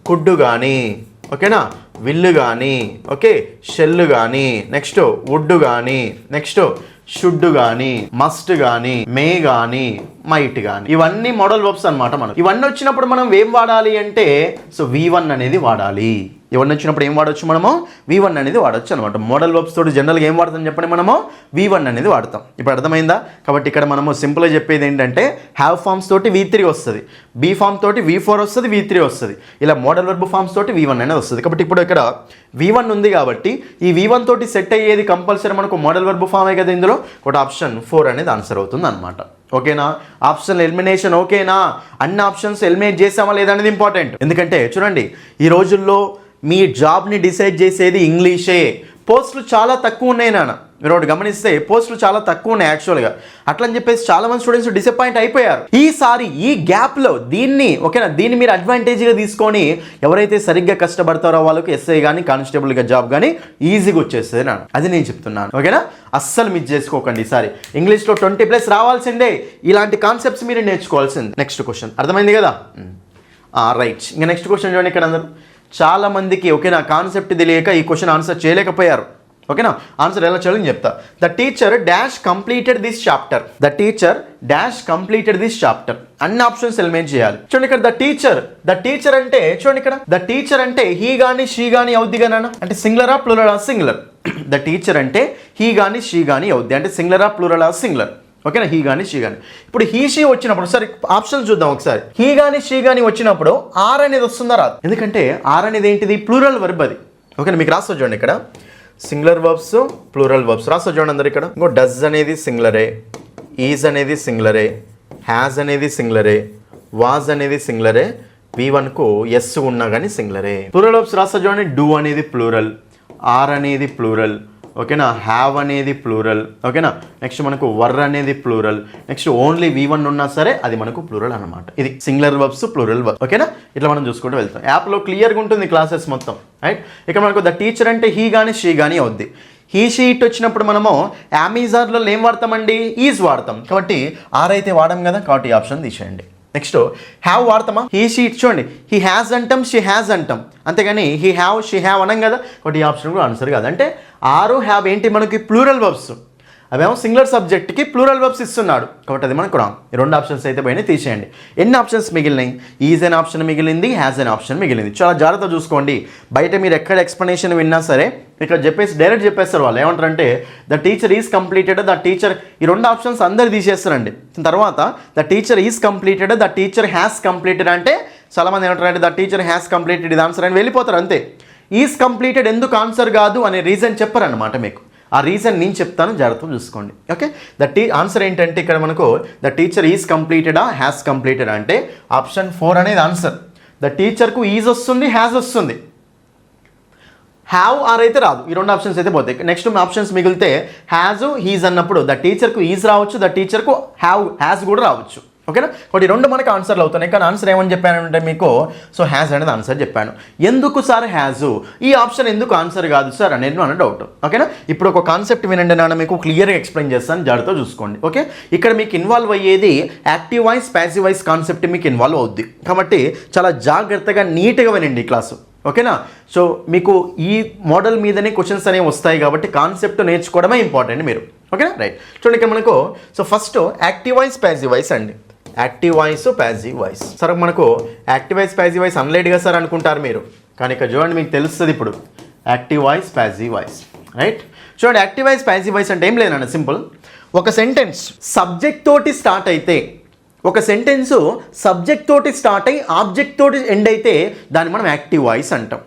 కుడ్డు కానీ, ఓకేనా, విల్లు కానీ, ఓకే, షెల్ కానీ, నెక్స్ట్ వుడ్ కానీ, నెక్స్ట్ షుడ్ కానీ, మస్ట్ కానీ, మే కానీ, మైట్ కానీ ఇవన్నీ మోడల్ వర్బ్స్ అనమాట. మనం ఇవన్నీ వచ్చినప్పుడు మనం ఏం వాడాలి అంటే సో V1 అనేది వాడాలి. ఇవన్నీ వచ్చినప్పుడు ఏం వాడచ్చు మనము V1 అనేది వాడచ్చు అనమాట. మోడల్ వర్బ్స్ తోటి జనరల్గా ఏం వాడతాం చెప్పండి మనము V1 అనేది వాడతాం. ఇప్పుడు అర్థమైందా? కాబట్టి ఇక్కడ మనము సింపుల్గా చెప్పేది ఏంటంటే హ్యావ్ ఫార్మ్స్ తోటి V3 వస్తుంది, బీ ఫార్మ్ తోటి V4 వస్తుంది, V3 వస్తుంది, ఇలా మోడల్ వర్బ్ ఫార్మ్స్ తోటి V1 అనేది వస్తుంది. కాబట్టి ఇప్పుడు ఇక్కడ V1 ఉంది కాబట్టి ఈ V1 తోటి సెట్ అయ్యేది కంపల్సరీ మనకు మోడల్ వర్బ్ ఫార్మే కదా. ఇందులో కూడా ఆప్షన్ 4 అనేది ఆన్సర్ అవుతుంది అనమాట. ఓకేనా, ఆప్షన్ ఎలిమినేషన్ ఓకేనా, అన్ని ఆప్షన్స్ ఎలిమినేట్ చేసామా లేదా అనేది ఇంపార్టెంట్. ఎందుకంటే చూడండి ఈ రోజుల్లో మీ జాబ్ని డిసైడ్ చేసేది ఇంగ్లీషే. పోస్టులు చాలా తక్కువ ఉన్నాయి నాన్న, మీరు ఒకటి గమనిస్తే పోస్టులు చాలా తక్కువ ఉన్నాయి యాక్చువల్గా. అట్లని చెప్పేసి చాలా మంది స్టూడెంట్స్ డిసప్పాయింట్ అయిపోయారు. ఈసారి ఈ గ్యాప్లో దీన్ని ఓకేనా, దీన్ని మీరు అడ్వాంటేజ్గా తీసుకొని ఎవరైతే సరిగ్గా కష్టపడతారో వాళ్ళకి ఎస్ఐ కానీ కానిస్టేబుల్గా జాబ్ కానీ ఈజీగా వచ్చేస్తుంది నాన్న, అది నేను చెప్తున్నాను. ఓకేనా, అస్సలు మిస్ చేసుకోకండి. ఈసారి ఇంగ్లీష్లో 20+ రావాల్సిందే, ఇలాంటి కాన్సెప్ట్స్ మీరు నేర్చుకోవాల్సింది. నెక్స్ట్ క్వశ్చన్ అర్థమైంది కదా, రైట్. ఇంకా నెక్స్ట్ క్వశ్చన్ చూడండి ఇక్కడ అందరూ చాలా మందికి ఓకేనా కాన్సెప్ట్ తెలియక ఈ క్వశ్చన్ ఆన్సర్ చేయలేకపోయారు. ఓకేనా, ఆన్సర్ ఎలా చేయాలో నేను చెప్తా. The teacher dash completed this chapter. The teacher dash completed this chapter. అన్ని ఆప్షన్స్ ఎలిమినేట్ చేయాలి. చూడండి ఇక్కడ ద టీచర్ అంటే చూడండి ఇక్కడ ద టీచర్ అంటే హీ గాని షీ గాని అవుద్ది కదా అంటే సింగులరా ప్లూరలా? సింగులర్. ద టీచర్ అంటే హీ గాని షీ గాని అవుద్ది అంటే సింగులరా ప్లూరలా? సింగులర్. ఓకేనా, హీ గాని షీ గాని. ఇప్పుడు హీ షీ వచ్చినప్పుడు సరే ఆప్షన్ చూద్దాం ఒకసారి. హీ గాని షీ గాని వచ్చినప్పుడు ఆర్ అనేది వస్తుందా రాదు? ఎందుకంటే ఆర్ అనేది ఏంటిది? ప్లూరల్ వర్బ్ అది. ఓకేనా, మీకు రాస్తా చూడండి ఇక్కడ సింగులర్ వర్బ్స్ ప్లూరల్ వర్బ్స్ రాస్తా చూడండి అందరు ఇక్కడ. ఇంకో డస్ అనేది సింగులరే, ఈజ్ అనేది సింగులరే, హ్యాజ్ అనేది సింగులరే, వాజ్ అనేది సింగులరే, V1కు ఎస్ ఉన్నా కానీ సింగులరే. ప్లూరల్ వర్బ్స్ రాస్తా చూడండి. డూ అనేది ప్లూరల్, ఆర్ అనేది ప్లూరల్, ఓకేనా, హ్యావ్ అనేది ప్లూరల్, ఓకేనా, నెక్స్ట్ మనకు వర్ అనేది ప్లూరల్, నెక్స్ట్ ఓన్లీ V1 ఉన్నా సరే అది మనకు ప్లూరల్ అనమాట. ఇది సింగులర్ వర్బ్స్ ప్లూరల్ వర్బ్. ఓకేనా, ఇట్లా మనం చూసుకుంటూ వెళ్తాం. యాప్లో క్లియర్గా ఉంటుంది క్లాసెస్ మొత్తం. రైట్, ఇక్కడ మనకు ద టీచర్ అంటే హీ కానీ షీ కానీ అవుద్ది. హీ షీ ఇట్ వచ్చినప్పుడు మనము అమెజాన్లో ఏం వాడతామండి? ఈజ్ వాడతాం. కాబట్టి ఆర్ అయితే వాడడం కదా, కాబట్టి ఆప్షన్ తీసేయండి. నెక్స్ట్ హ్యావ్ వాడతామా? హీ షీ ఇట్ చూడండి, హీ హ్యాజ్ అంటాం, షీ హ్యాజ్ అంటాం, అంతేగాని హీ హ్యావ్ షీ హ్యావ్ అనం కదా, కాబట్టి ఈ ఆప్షన్ కూడా ఆన్సర్ కాదు. అంటే ఆరు హ్యావ్ ఏంటి మనకి? Plural verbs. అవేమో సింగులర్ సబ్జెక్ట్కి ప్లూరల్ వర్బ్స్ ఇస్తున్నాడు, కాబట్టి అది మనకు రాంగ్. ఈ రెండు ఆప్షన్స్ అయితే పోయినాయి, తీసేయండి. ఎన్ని ఆప్షన్స్ మిగిలినాయి? ఈజ్ అనే ఆప్షన్ మిగిలింది, హ్యాజ్ అనే ఆప్షన్ మిగిలింది. చాలా జాగ్రత్త చూసుకోండి. బయట మీరు ఎక్కడ ఎక్స్ప్లెనేషన్ విన్నా సరే ఇక్కడ చెప్పేసి డైరెక్ట్ చెప్పేస్తారు వాళ్ళు. ఏమంటారంటే the teacher is completed, the teacher, ఈ రెండు ఆప్షన్స్ అందరు తీసేస్తారండి. తర్వాత the teacher is completed, the teacher has completed అంటే చాలామంది ఏమంటారంటే ద టీచర్ హ్యాస్ కంప్లీటెడ్ ఇది ఆన్సర్ అని వెళ్ళిపోతారు అంతే. ఈజ్ కంప్లీటెడ్ ఎందుకు ఆన్సర్ కాదు అనే రీజన్ చెప్పారనమాట మీకు. ఆ రీజన్ నేను చెప్తాను, జాగ్రత్తగా చూసుకోండి. ఓకే, ఆన్సర్ ఏంటంటే ఇక్కడ మనకు ద టీచర్ ఈజ్ కంప్లీటెడా హ్యాస్ కంప్లీటెడ్ అంటే ఆప్షన్ 4 అనేది ఆన్సర్. ద టీచర్కు ఈజ్ వస్తుంది, హ్యాస్ వస్తుంది, హ్యావ్ ఆర్ అయితే రాదు. ఈ రెండు ఆప్షన్స్ అయితే పోతాయి. నెక్స్ట్ ఆప్షన్స్ మిగిలితే హ్యాజ్ హీజ్ అన్నప్పుడు ద టీచర్కు ఈజ్ రావచ్చు, ద టీచర్కు హ్యాస్ కూడా రావచ్చు. ఓకేనా, కాబట్టి రెండు మనకు ఆన్సర్లు అవుతున్నాయి. కానీ ఆన్సర్ ఏమని చెప్పానంటే మీకు సో హ్యాజ్ అనేది ఆన్సర్ చెప్పాను. ఎందుకు సార్ హ్యాజు ఈ ఆప్షన్ ఎందుకు ఆన్సర్ కాదు సార్ అనేది మన డౌట్. ఓకేనా, ఇప్పుడు ఒక కాన్సెప్ట్ వినండి నాన్న, మీకు క్లియర్గా ఎక్స్ప్లెయిన్ చేస్తాను, జాగ్రత్తగా చూసుకోండి. ఓకే, ఇక్కడ మీకు ఇన్వాల్వ్ అయ్యేది active voice passive voice concept మీకు ఇన్వాల్వ్ అవుద్ది. కాబట్టి చాలా జాగ్రత్తగా నీట్గా వినండి ఈ క్లాసు. ఓకేనా, సో మీకు ఈ మోడల్ మీదనే క్వశ్చన్స్ అనేవి వస్తాయి కాబట్టి కాన్సెప్ట్ నేర్చుకోవడమే ఇంపార్టెంట్ మీరు. ఓకేనా, రైట్. చూడండి ఇక్కడ మనకు so first active voice passive voice అండి. Active voice passive voice. సరే మనకు యాక్టివ్ వాయిస్ ప్యాసివ్ వాయిస్ అనలేడుగా సార్ అనుకుంటారు మీరు, కానీ ఇక్కడ చూడండి మీకు తెలుస్తుంది ఇప్పుడు active voice passive voice. Right, చూడండి యాక్టివ్ వాయిస్ ప్యాసివ్ వాయిస్ అంటే ఏం లేదండి, సింపుల్. ఒక సెంటెన్స్ సబ్జెక్ట్ తోటి స్టార్ట్ అయితే, ఒక సెంటెన్స్ సబ్జెక్ట్ తోటి స్టార్ట్ అయ్యి ఆబ్జెక్ట్ తోటి ఎండ్ అయితే దాన్ని మనం యాక్టివ్ వాయిస్ అంటాం.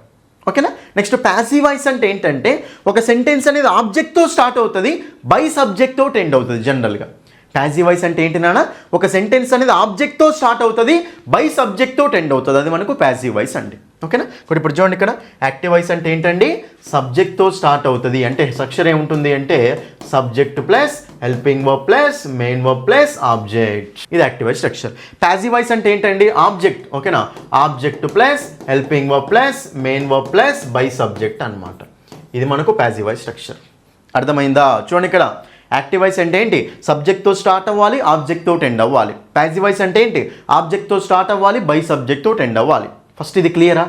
ఓకేనా, నెక్స్ట్ ప్యాసివ్ వాయిస్ అంటే ఏంటంటే ఒక సెంటెన్స్ అనేది ఆబ్జెక్ట్తో స్టార్ట్ అవుతుంది, బై సబ్జెక్ట్ తోటి ఎండ్ అవుతుంది జనరల్గా. ప్యాసివ్ వాయిస్ అంటే ఏంటి నాన్న? ఒక సెంటెన్స్ అనేది ఆబ్జెక్ట్తో స్టార్ట్ అవుతుంది, బై సబ్జెక్ట్తో ఎండ్ అవుతుంది, అది మనకు ప్యాసివ్ వాయిస్ అండి. ఓకేనా, ఇప్పుడు చూడండి ఇక్కడ యాక్టివ్ వాయిస్ అంటే ఏంటండి? సబ్జెక్ట్తో స్టార్ట్ అవుతుంది అంటే స్ట్రక్చర్ ఏముంటుంది అంటే subject plus helping verb plus main verb plus object, ఇది active voice structure. Passive voice అంటే ఏంటండి? ఆబ్జెక్ట్. ఓకేనా, object plus helping verb plus main verb plus by subject అనమాట. ఇది మనకు ప్యాసివ్ వాయిస్ స్ట్రక్చర్. అర్థమైందా? చూడండి ఇక్కడ యాక్టివ్ వాయిస్ అంటే ఏంటి? సబ్జెక్ట్తో స్టార్ట్ అవ్వాలి, ఆబ్జెక్ట్తో ఎండ్ అవ్వాలి. ప్యాసివ్ వాయిస్ అంటే ఏంటి? ఆబ్జెక్ట్తో స్టార్ట్ అవ్వాలి, బై సబ్జెక్ట్తో ఎండ్ అవ్వాలి. ఫస్ట్ ఇది క్లియరా?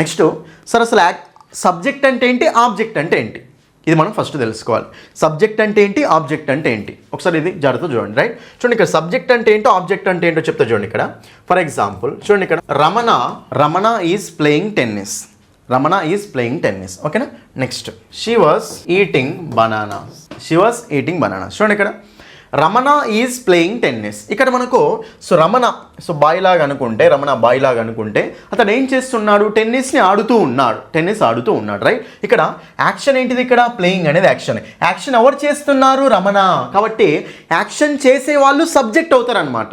నెక్స్ట్ సార్ అసలు సబ్జెక్ట్ అంటే ఏంటి, ఆబ్జెక్ట్ అంటే ఏంటి, ఇది మనం ఫస్ట్ తెలుసుకోవాలి. సబ్జెక్ట్ అంటే ఏంటి, ఆబ్జెక్ట్ అంటే ఏంటి, ఒకసారి ఇది జాగ్రత్త చూడండి. రైట్, చూడండి ఇక్కడ సబ్జెక్ట్ అంటే ఏంటో ఆబ్జెక్ట్ అంటే ఏంటో చెప్తా చూడండి. ఇక్కడ ఫర్ ఎగ్జాంపుల్ చూడండి, ఇక్కడ Ramana is playing tennis. Ramana is playing tennis. ఓకేనా, next she was eating bananas. చూడండి ఇక్కడ రమణ ఈజ్ ప్లేయింగ్ టెన్నిస్. ఇక్కడ మనకు సో రమణ బాయ్ లాగా అనుకుంటే అతను ఏం చేస్తున్నాడు? టెన్నిస్ ఆడుతూ ఉన్నాడు. రైట్, ఇక్కడ యాక్షన్ ఏంటిది? ఇక్కడ ప్లేయింగ్ అనేది యాక్షన్ ఎవరు చేస్తున్నారు? రమణ. కాబట్టి యాక్షన్ చేసే వాళ్ళు సబ్జెక్ట్ అవుతారు అనమాట.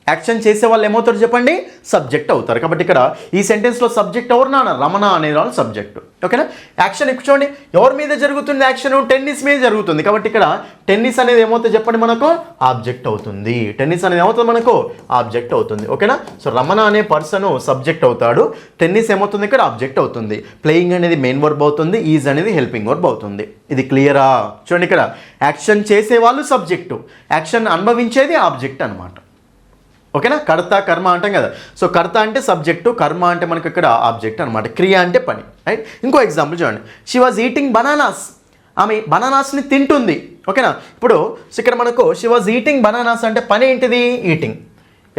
యాక్షన్ చేసే వాళ్ళు ఏమవుతారు చెప్పండి? సబ్జెక్ట్ అవుతారు. కాబట్టి ఇక్కడ ఈ సెంటెన్స్లో సబ్జెక్ట్ ఎవరు నాన్న? రమణ అనే వాళ్ళు సబ్జెక్ట్. ఓకేనా, యాక్షన్ ఎక్కువ చూడండి ఎవరి మీద జరుగుతుంది? యాక్షన్ టెన్నిస్ మీద జరుగుతుంది. కాబట్టి ఇక్కడ టెన్నిస్ అనేది ఏమవుతుంది చెప్పండి? మనకు ఆబ్జెక్ట్ అవుతుంది. టెన్నిస్ అనేది ఏమవుతుంది? మనకు ఆబ్జెక్ట్ అవుతుంది. ఓకేనా, సో రమణ అనే పర్సన్ సబ్జెక్ట్ అవుతాడు, టెన్నిస్ ఏమవుతుంది? ఇక్కడ ఆబ్జెక్ట్ అవుతుంది. ప్లేయింగ్ అనేది మెయిన్ వర్బ్ అవుతుంది, ఈజ్ అనేది హెల్పింగ్ వర్బ్ అవుతుంది. ఇది క్లియరా? చూడండి ఇక్కడ యాక్షన్ చేసే వాళ్ళు సబ్జెక్టు, యాక్షన్ అనుభవించేది ఆబ్జెక్ట్ అనమాట. ఓకేనా, కర్త కర్మ అంటాం కదా. సో కర్త అంటే సబ్జెక్టు, కర్మ అంటే మనకి ఇక్కడ ఆబ్జెక్ట్ అనమాట, క్రియ అంటే పని, రైట్. ఇంకో ఎగ్జాంపుల్ చూడండి, షీ వాజ్ ఈటింగ్ బనానాస్, ఆమె బనానాస్ని తింటుంది. ఓకేనా, ఇప్పుడు ఇక్కడ మనకు షీ వాజ్ ఈటింగ్ బనానాస్ అంటే పని ఏంటిది, ఈటింగ్.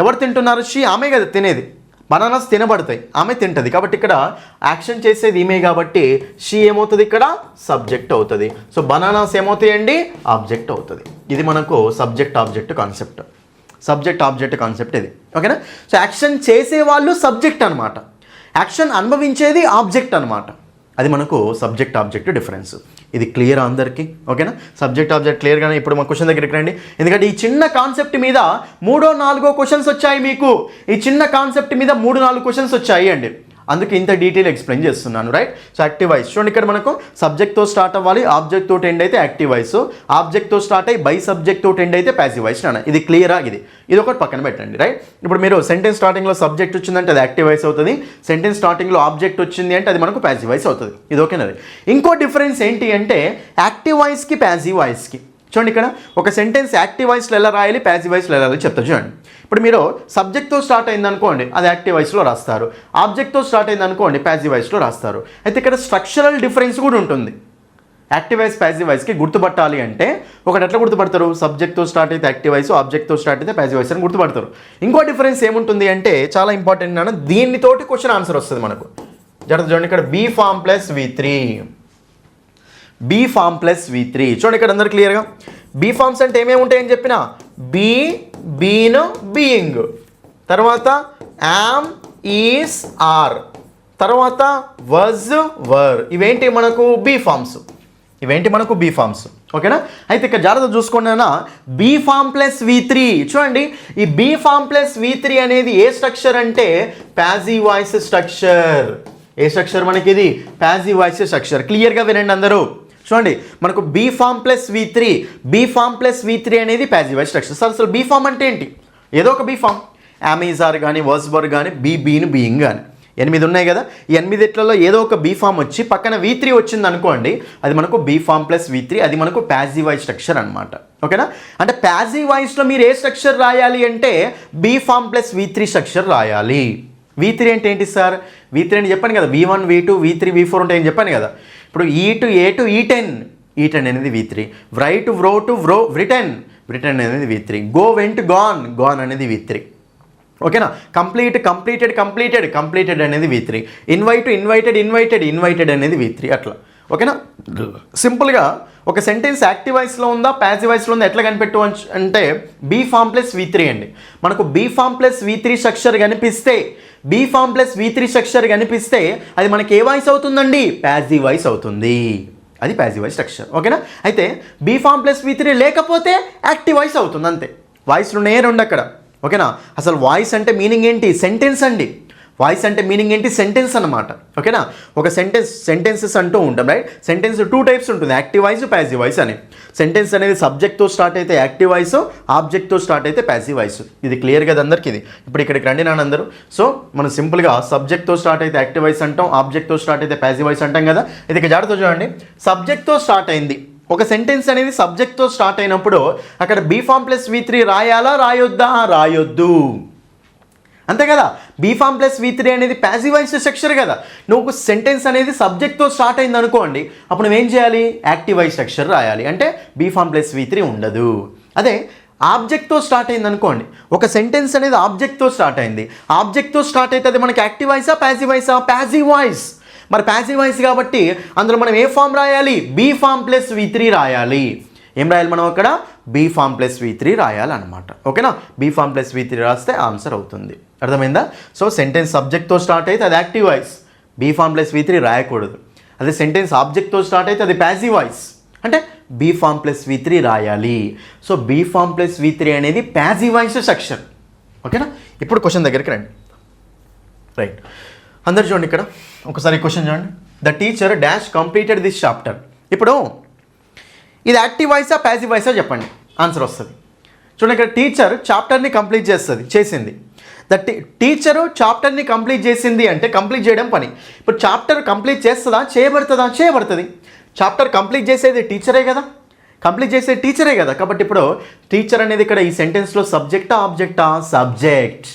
ఎవరు తింటున్నారు, షీ, ఆమె కదా తినేది, బనానాస్ తినబడతాయి, ఆమె తింటుంది. కాబట్టి ఇక్కడ యాక్షన్ చేసేది ఈమె కాబట్టి షీ ఏమవుతుంది, ఇక్కడ సబ్జెక్ట్ అవుతుంది. సో బనానాస్ ఏమవుతాయండి, ఆబ్జెక్ట్ అవుతుంది. ఇది మనకు subject object concept, subject object concept ఇది. ఓకేనా, సో యాక్షన్ చేసేవాళ్ళు సబ్జెక్ట్ అనమాట, యాక్షన్ అనుభవించేది ఆబ్జెక్ట్ అనమాట. అది మనకు సబ్జెక్ట్ ఆబ్జెక్ట్ డిఫరెన్స్. ఇది క్లియర్ అందరికీ? ఓకేనా, సబ్జెక్ట్ ఆబ్జెక్ట్ క్లియర్గానే. ఇప్పుడు మా క్వశ్చన్ దగ్గరికి రండి, ఎందుకంటే ఈ చిన్న కాన్సెప్ట్ మీద 3-4 క్వశ్చన్స్ వచ్చాయి మీకు. ఈ చిన్న కాన్సెప్ట్ మీద 3-4 క్వశ్చన్స్ వచ్చాయి అండి, అందుకే ఇంత డీటెయిల్ ఎక్స్ప్లెయిన్ చేస్తున్నాను, రైట్. సో యాక్టివ్ వాయిస్ చూడండి, ఇక్కడ మనకు సబ్జెక్ట్తో స్టార్ట్ అవ్వాలి, ఆబ్జెక్ట్ తోటి ఎండ్ అయితే యాక్టివ్ వాయిస్, ఆబ్జెక్ట్తో స్టార్ట్ అయ్యి బై సబ్జెక్ట్ తోటి ఎండ్ అయితే ప్యాసివ్ వాయిస్. ఇది క్లియరా? ఇది ఒకటి పక్కన పెట్టండి, రైట్. ఇప్పుడు మీరు సెంటెన్స్ స్టార్టింగ్లో సబ్జెక్ట్ వచ్చిందంటే అది యాక్టివ్ వాయిస్ అవుతుంది, సెంటెన్స్ స్టార్టింగ్లో ఆబ్జెక్ట్ వచ్చింది అంటే అది మనకు ప్యాసివ్ వాయిస్ అవుతుంది. ఇది ఓకేనా? ఇంకో డిఫరెన్స్ ఏంటి అంటే యాక్టివ్ వాయిస్కి ప్యాసివ్ వాయిస్కి. చూడండి, ఇక్కడ ఒక సెంటెన్స్ యాక్టివ్ వాయిస్లో ఎలా రాయాలి, ప్యాసివ్ వాయిస్లో ఎలా రాయాలి చెప్తా చూడండి. ఇప్పుడు మీరు సబ్జెక్ట్తో స్టార్ట్ అయింది అనుకోండి, అది యాక్టివ్ వాయిస్లో రాస్తారు, ఆబ్జెక్ట్తో స్టార్ట్ అయింది అనుకోండి ప్యాసివ్ వాయిస్లో రాస్తారు. అయితే ఇక్కడ స్ట్రక్చరల్ డిఫరెన్స్ కూడా ఉంటుంది. యాక్టివ్ వాయిస్ ప్యాసివ్ వాయిస్కి గుర్తుపట్టాలి అంటే ఒకటి ఎట్లా గుర్తుపడతారు, సబ్జెక్ట్తో స్టార్ట్ అయితే యాక్టివ్ వాయిస్, ఆబ్జెక్ట్తో స్టార్ట్ అయితే ప్యాసివ్ వాయిస్ అని గుర్తుపడతారు. ఇంకో డిఫరెన్స్ ఏముంటుంది అంటే చాలా ఇంపార్టెంట్ అన్న, దీనితోటి క్వశ్చన్ ఆన్సర్ వస్తుంది మనకు. జరుగుతుంది చూడండి, ఇక్కడ be form plus V3, be form plus V3. చూడండి ఇక్కడ అందరు క్లియర్గా, బీ ఫార్మ్స్ అంటే ఏమేమి ఉంటాయని చెప్పిన, బీ, బీన్, బీయింగ్, తర్వాత యామ్, ఈస్, ఆర్, తర్వాత వజ్, వర్. ఇవేంటి మనకు బీ ఫార్మ్స్, ఇవేంటి మనకు బీ ఫార్మ్స్. ఓకేనా, అయితే ఇక్కడ జాగ్రత్త చూసుకోండి, బీ ఫార్మ్ ప్లస్ V3. చూడండి, ఈ బీ ఫార్మ్ ప్లస్ V3 అనేది ఏ స్ట్రక్చర్ అంటే ప్యాసివ్ వాయిస్ స్ట్రక్చర్. ఏ స్ట్రక్చర్ మనకి ఇది, ప్యాసివ్ వాయిస్ స్ట్రక్చర్. క్లియర్గా వినండి అందరూ. చూడండి, మనకు be form plus V3, be form plus V3 అనేది ప్యాసివ్ వాయిస్ స్ట్రక్చర్. సార్ అసలు బీ ఫార్మ్ అంటే ఏంటి, ఏదో ఒక బీ ఫార్మ్, అమెజార్ కానీ, వర్స్ వర్ కానీ, బీన్, బీయింగ్ కానీ, 8 ఉన్నాయి కదా, ఈ 8 ఏదో ఒక బీ ఫార్మ్ వచ్చి పక్కన V3 వచ్చింది అనుకోండి, అది మనకు బీ ఫార్మ్ ప్లస్ V3, అది మనకు ప్యాసివ్ వాయిస్ స్ట్రక్చర్ అనమాట. ఓకేనా, అంటే ప్యాసివ్ వాయిస్లో మీరు ఏ స్ట్రక్చర్ రాయాలి అంటే be form plus V3 structure రాయాలి. V3 అంటే ఏంటి సార్, V3 అని చెప్పాను కదా, V1, V2, V3, V4 ఉంటాయని చెప్పాను కదా. ఇప్పుడు E2, A2, E10 అనేది V3, write, wrote, written అనేది V3, go, went, gone అనేది V3. ఓకేనా, కంప్లీటెడ్ అనేది V3, ఇన్వైటెడ్ అనేది V3 అట్లా. ఓకేనా, సింపుల్గా ఒక సెంటెన్స్ యాక్టివ్ వాయిస్లో ఉందా ప్యాసివ్ వాయిస్లో ఉందా ఎట్లా కనిపెట్టవచ్చు అంటే బీ ఫార్మ్ ప్లస్ V3 అండి. మనకు be form plus V3 structure కనిపిస్తే, be form plus V3 structure కనిపిస్తే అది మనకి ఏ వాయిస్ అవుతుందండి, ప్యాసివ్ వాయిస్ అవుతుంది, అది ప్యాసివ్ వాయిస్ స్ట్రక్చర్. ఓకేనా, అయితే బీ ఫార్మ్ ప్లస్ V3 లేకపోతే యాక్టివ్ వాయిస్ అవుతుంది, అంతే. వాయిస్లు ఉన్నాయే 2 అక్కడ. ఓకేనా, అసలు వాయిస్ అంటే మీనింగ్ ఏంటి, సెంటెన్స్ అండి. వాయిస్ అంటే మీనింగ్ ఏంటి, సెంటెన్స్ అనమాట. ఓకేనా, ఒక సెంటెన్సెస్ అంటూ ఉంటాం, రైట్. సెంటెన్స్ 2 టైప్స్ ఉంటుంది, యాక్టివ్ వాయిస్, ప్యాసివ్ వాయిస్ అని. సెంటెన్స్ అనేది సబ్జెక్ట్తో స్టార్ట్ అయితే యాక్టివ్ వాయిస్, ఆబ్జెక్ట్తో స్టార్ట్ అయితే ప్యాసివ్ వాయిస్. ఇది క్లియర్ కదా అందరికి? ఇది ఇప్పుడు ఇక్కడికి రండి నాన్న అందరూ. సో మనం సింపుల్గా సబ్జెక్ట్తో స్టార్ట్ అయితే యాక్టివ్ వాయిస్ అంటాం, ఆబ్జెక్ట్తో స్టార్ట్ అయితే ప్యాసివ్ వాయిస్ అంటాం కదా. ఇది ఇక్కడ జాగ్రత్త చూడండి, సబ్జెక్ట్తో స్టార్ట్ అయింది ఒక సెంటెన్స్ అనేది, సబ్జెక్ట్తో స్టార్ట్ అయినప్పుడు అక్కడ బీ ఫార్మ్ ప్లస్ V3 రాయాలా రాయొద్దా, రాయొద్దు, అంతే కదా. బీ ఫార్మ్ ప్లస్ V3 అనేది ప్యాసివ్ వాయిస్ స్ట్రక్చర్ కదా. నువ్వు సెంటెన్స్ అనేది సబ్జెక్ట్తో స్టార్ట్ అయింది అనుకోండి, అప్పుడు నువ్వేం చేయాలి, యాక్టివ్ వాయిస్ స్ట్రక్చర్ రాయాలి, అంటే బీ ఫార్మ్ ప్లస్ V3 ఉండదు. అదే ఆబ్జెక్ట్తో స్టార్ట్ అయింది అనుకోండి, ఒక సెంటెన్స్ అనేది ఆబ్జెక్ట్తో స్టార్ట్ అయింది, ఆబ్జెక్ట్తో స్టార్ట్ అయితే అది మనకి యాక్టివ్ వాయిసా ప్యాసివ్ వాయిసా, ప్యాసివ్ వాయిస్. మరి ప్యాసివ్ వాయిస్ కాబట్టి అందులో మనం ఏ ఫామ్ రాయాలి, బీ ఫార్మ్ ప్లస్ V3 రాయాలి. ఏం రాయాలి మనం అక్కడ, బీ ఫార్మ్ ప్లస్ V3 రాయాలన్నమాట. ఓకేనా, బీ ఫార్మ్ ప్లస్ V3 రాస్తే ఆన్సర్ అవుతుంది. అర్థమైందా? సో సెంటెన్స్ సబ్జెక్ట్తో స్టార్ట్ అయితే అది active voice, be form plus V3 రాయకూడదు. అదే సెంటెన్స్ ఆబ్జెక్ట్తో స్టార్ట్ అయితే అది ప్యాసివ్ వాయిస్, అంటే బీ ఫార్మ్ ప్లస్ V3 రాయాలి. So be form plus V3 అనేది ప్యాసివ్ వాయిస్ స్ట్రక్చర్. ఓకేనా, ఇప్పుడు క్వశ్చన్ దగ్గరికి రండి, రైట్. అందరు చూడండి, ఇక్కడ ఒకసారి క్వశ్చన్ చూడండి, the teacher dash completed this chapter. ఇప్పుడు ఇది యాక్టివ్ వాయిసా ప్యాసివ్ వాయిసా చెప్పండి, ఆన్సర్ వస్తుంది. చూడండి, ఇక్కడ టీచర్ చాప్టర్ని కంప్లీట్ చేసింది. ద టీచరు చాప్టర్ని కంప్లీట్ చేసింది అంటే కంప్లీట్ చేయడం పని. ఇప్పుడు చాప్టర్ కంప్లీట్ చేస్తుందా, చేయబడుతుందా, చేయబడుతుంది. చాప్టర్ కంప్లీట్ చేసేది టీచరే కదా, కంప్లీట్ చేసే టీచరే కదా. కాబట్టి ఇప్పుడు టీచర్ అనేది ఇక్కడ ఈ సెంటెన్స్లో సబ్జెక్టా ఆబ్జెక్టా? సబ్జెక్ట్.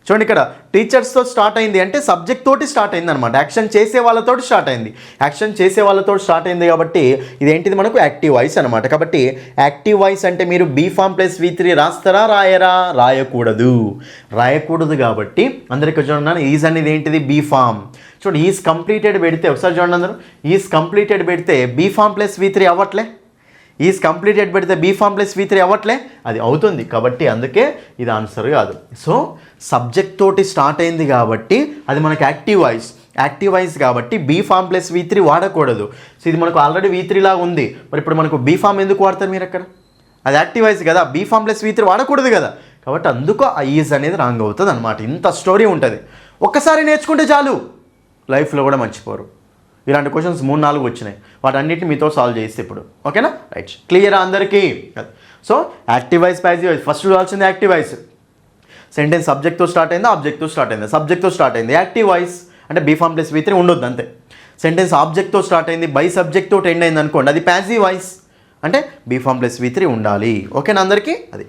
చూడండి ఇక్కడ టీచర్స్తో స్టార్ట్ అయింది అంటే సబ్జెక్ట్ తోటి స్టార్ట్ అయింది అనమాట. యాక్షన్ చేసే వాళ్ళతో స్టార్ట్ అయింది. యాక్షన్ చేసే వాళ్ళతో స్టార్ట్ అయింది కాబట్టి ఇదేంటిది మనకు యాక్టివ్ వాయిస్ అనమాట. కాబట్టి యాక్టివ్ వాయిస్ అంటే మీరు బీ ఫామ్ ప్లస్ V3 రాస్తారా రాయరా? రాయకూడదు కాబట్టి అందరికీ చూడండి ఈజ్ అనేది ఏంటిది? Be form. చూడండి ఈజ్ కంప్లీటెడ్ పెడితే ఒకసారి చూడండి అందరూ, ఈజ్ కంప్లీటెడ్ పెడితే బీ ఫామ్ ప్లస్ V3 అవ్వట్లే. ఈజ్ కంప్లీటెడ్ పెడితే బీ ఫామ్ ప్లస్ V3 అవ్వట్లే, అది అవుతుంది. కాబట్టి అందుకే ఇది ఆన్సర్ కాదు. సో సబ్జెక్ట్ తోటి స్టార్ట్ అయింది కాబట్టి అది మనకు యాక్టివ్ వాయిస్ కాబట్టి బీ ఫామ్ ప్లస్ V3 వాడకూడదు. సో ఇది మనకు ఆల్రెడీ V3 లాగా ఉంది. మరి ఇప్పుడు మనకు బీ ఫామ్ ఎందుకు వాడతారు మీరు అక్కడ? అది యాక్టివ్ వాయిస్ కదా, బీ ఫామ్ ప్లస్ V3 వాడకూడదు కదా. కాబట్టి అందుకు ఆ ఈజ్ అనేది రాంగ్ అవుతుంది అనమాట. ఇంత స్టోరీ ఉంటుంది. ఒక్కసారి నేర్చుకుంటే చాలు, లైఫ్లో కూడా మర్చిపోరు. ఇలాంటి క్వశ్చన్స్ 3-4 వచ్చినాయి. వాటన్నిటిని మీతో సాల్వ్ చేస్తే ఇప్పుడు ఓకేనా? రైట్, క్లియరా అందరికీ? So active voice passive voice first చూడాల్సింది యాక్టివ్ వాయిస్. సెంటెన్స్ సబ్జెక్ట్తో స్టార్ట్ అయిందా ఆబ్జెక్ట్తో స్టార్ట్ అయిందా? సబ్జెక్ట్తో స్టార్ట్ అయింది, యాక్టివ్ వాయిస్ అంటే బీ ఫామ్ ప్లస్ V3 ఉండొద్దు అంతే. సెంటెన్స్ ఆబ్జెక్ట్తో స్టార్ట్ అయింది, బై సబ్జెక్ట్తో ఎండ్ అయింది అనుకోండి, అది ప్యాసివ్ వాయిస్ అంటే బీ ఫామ్ ప్లస్ V3 ఉండాలి. ఓకేనా అందరికీ? అది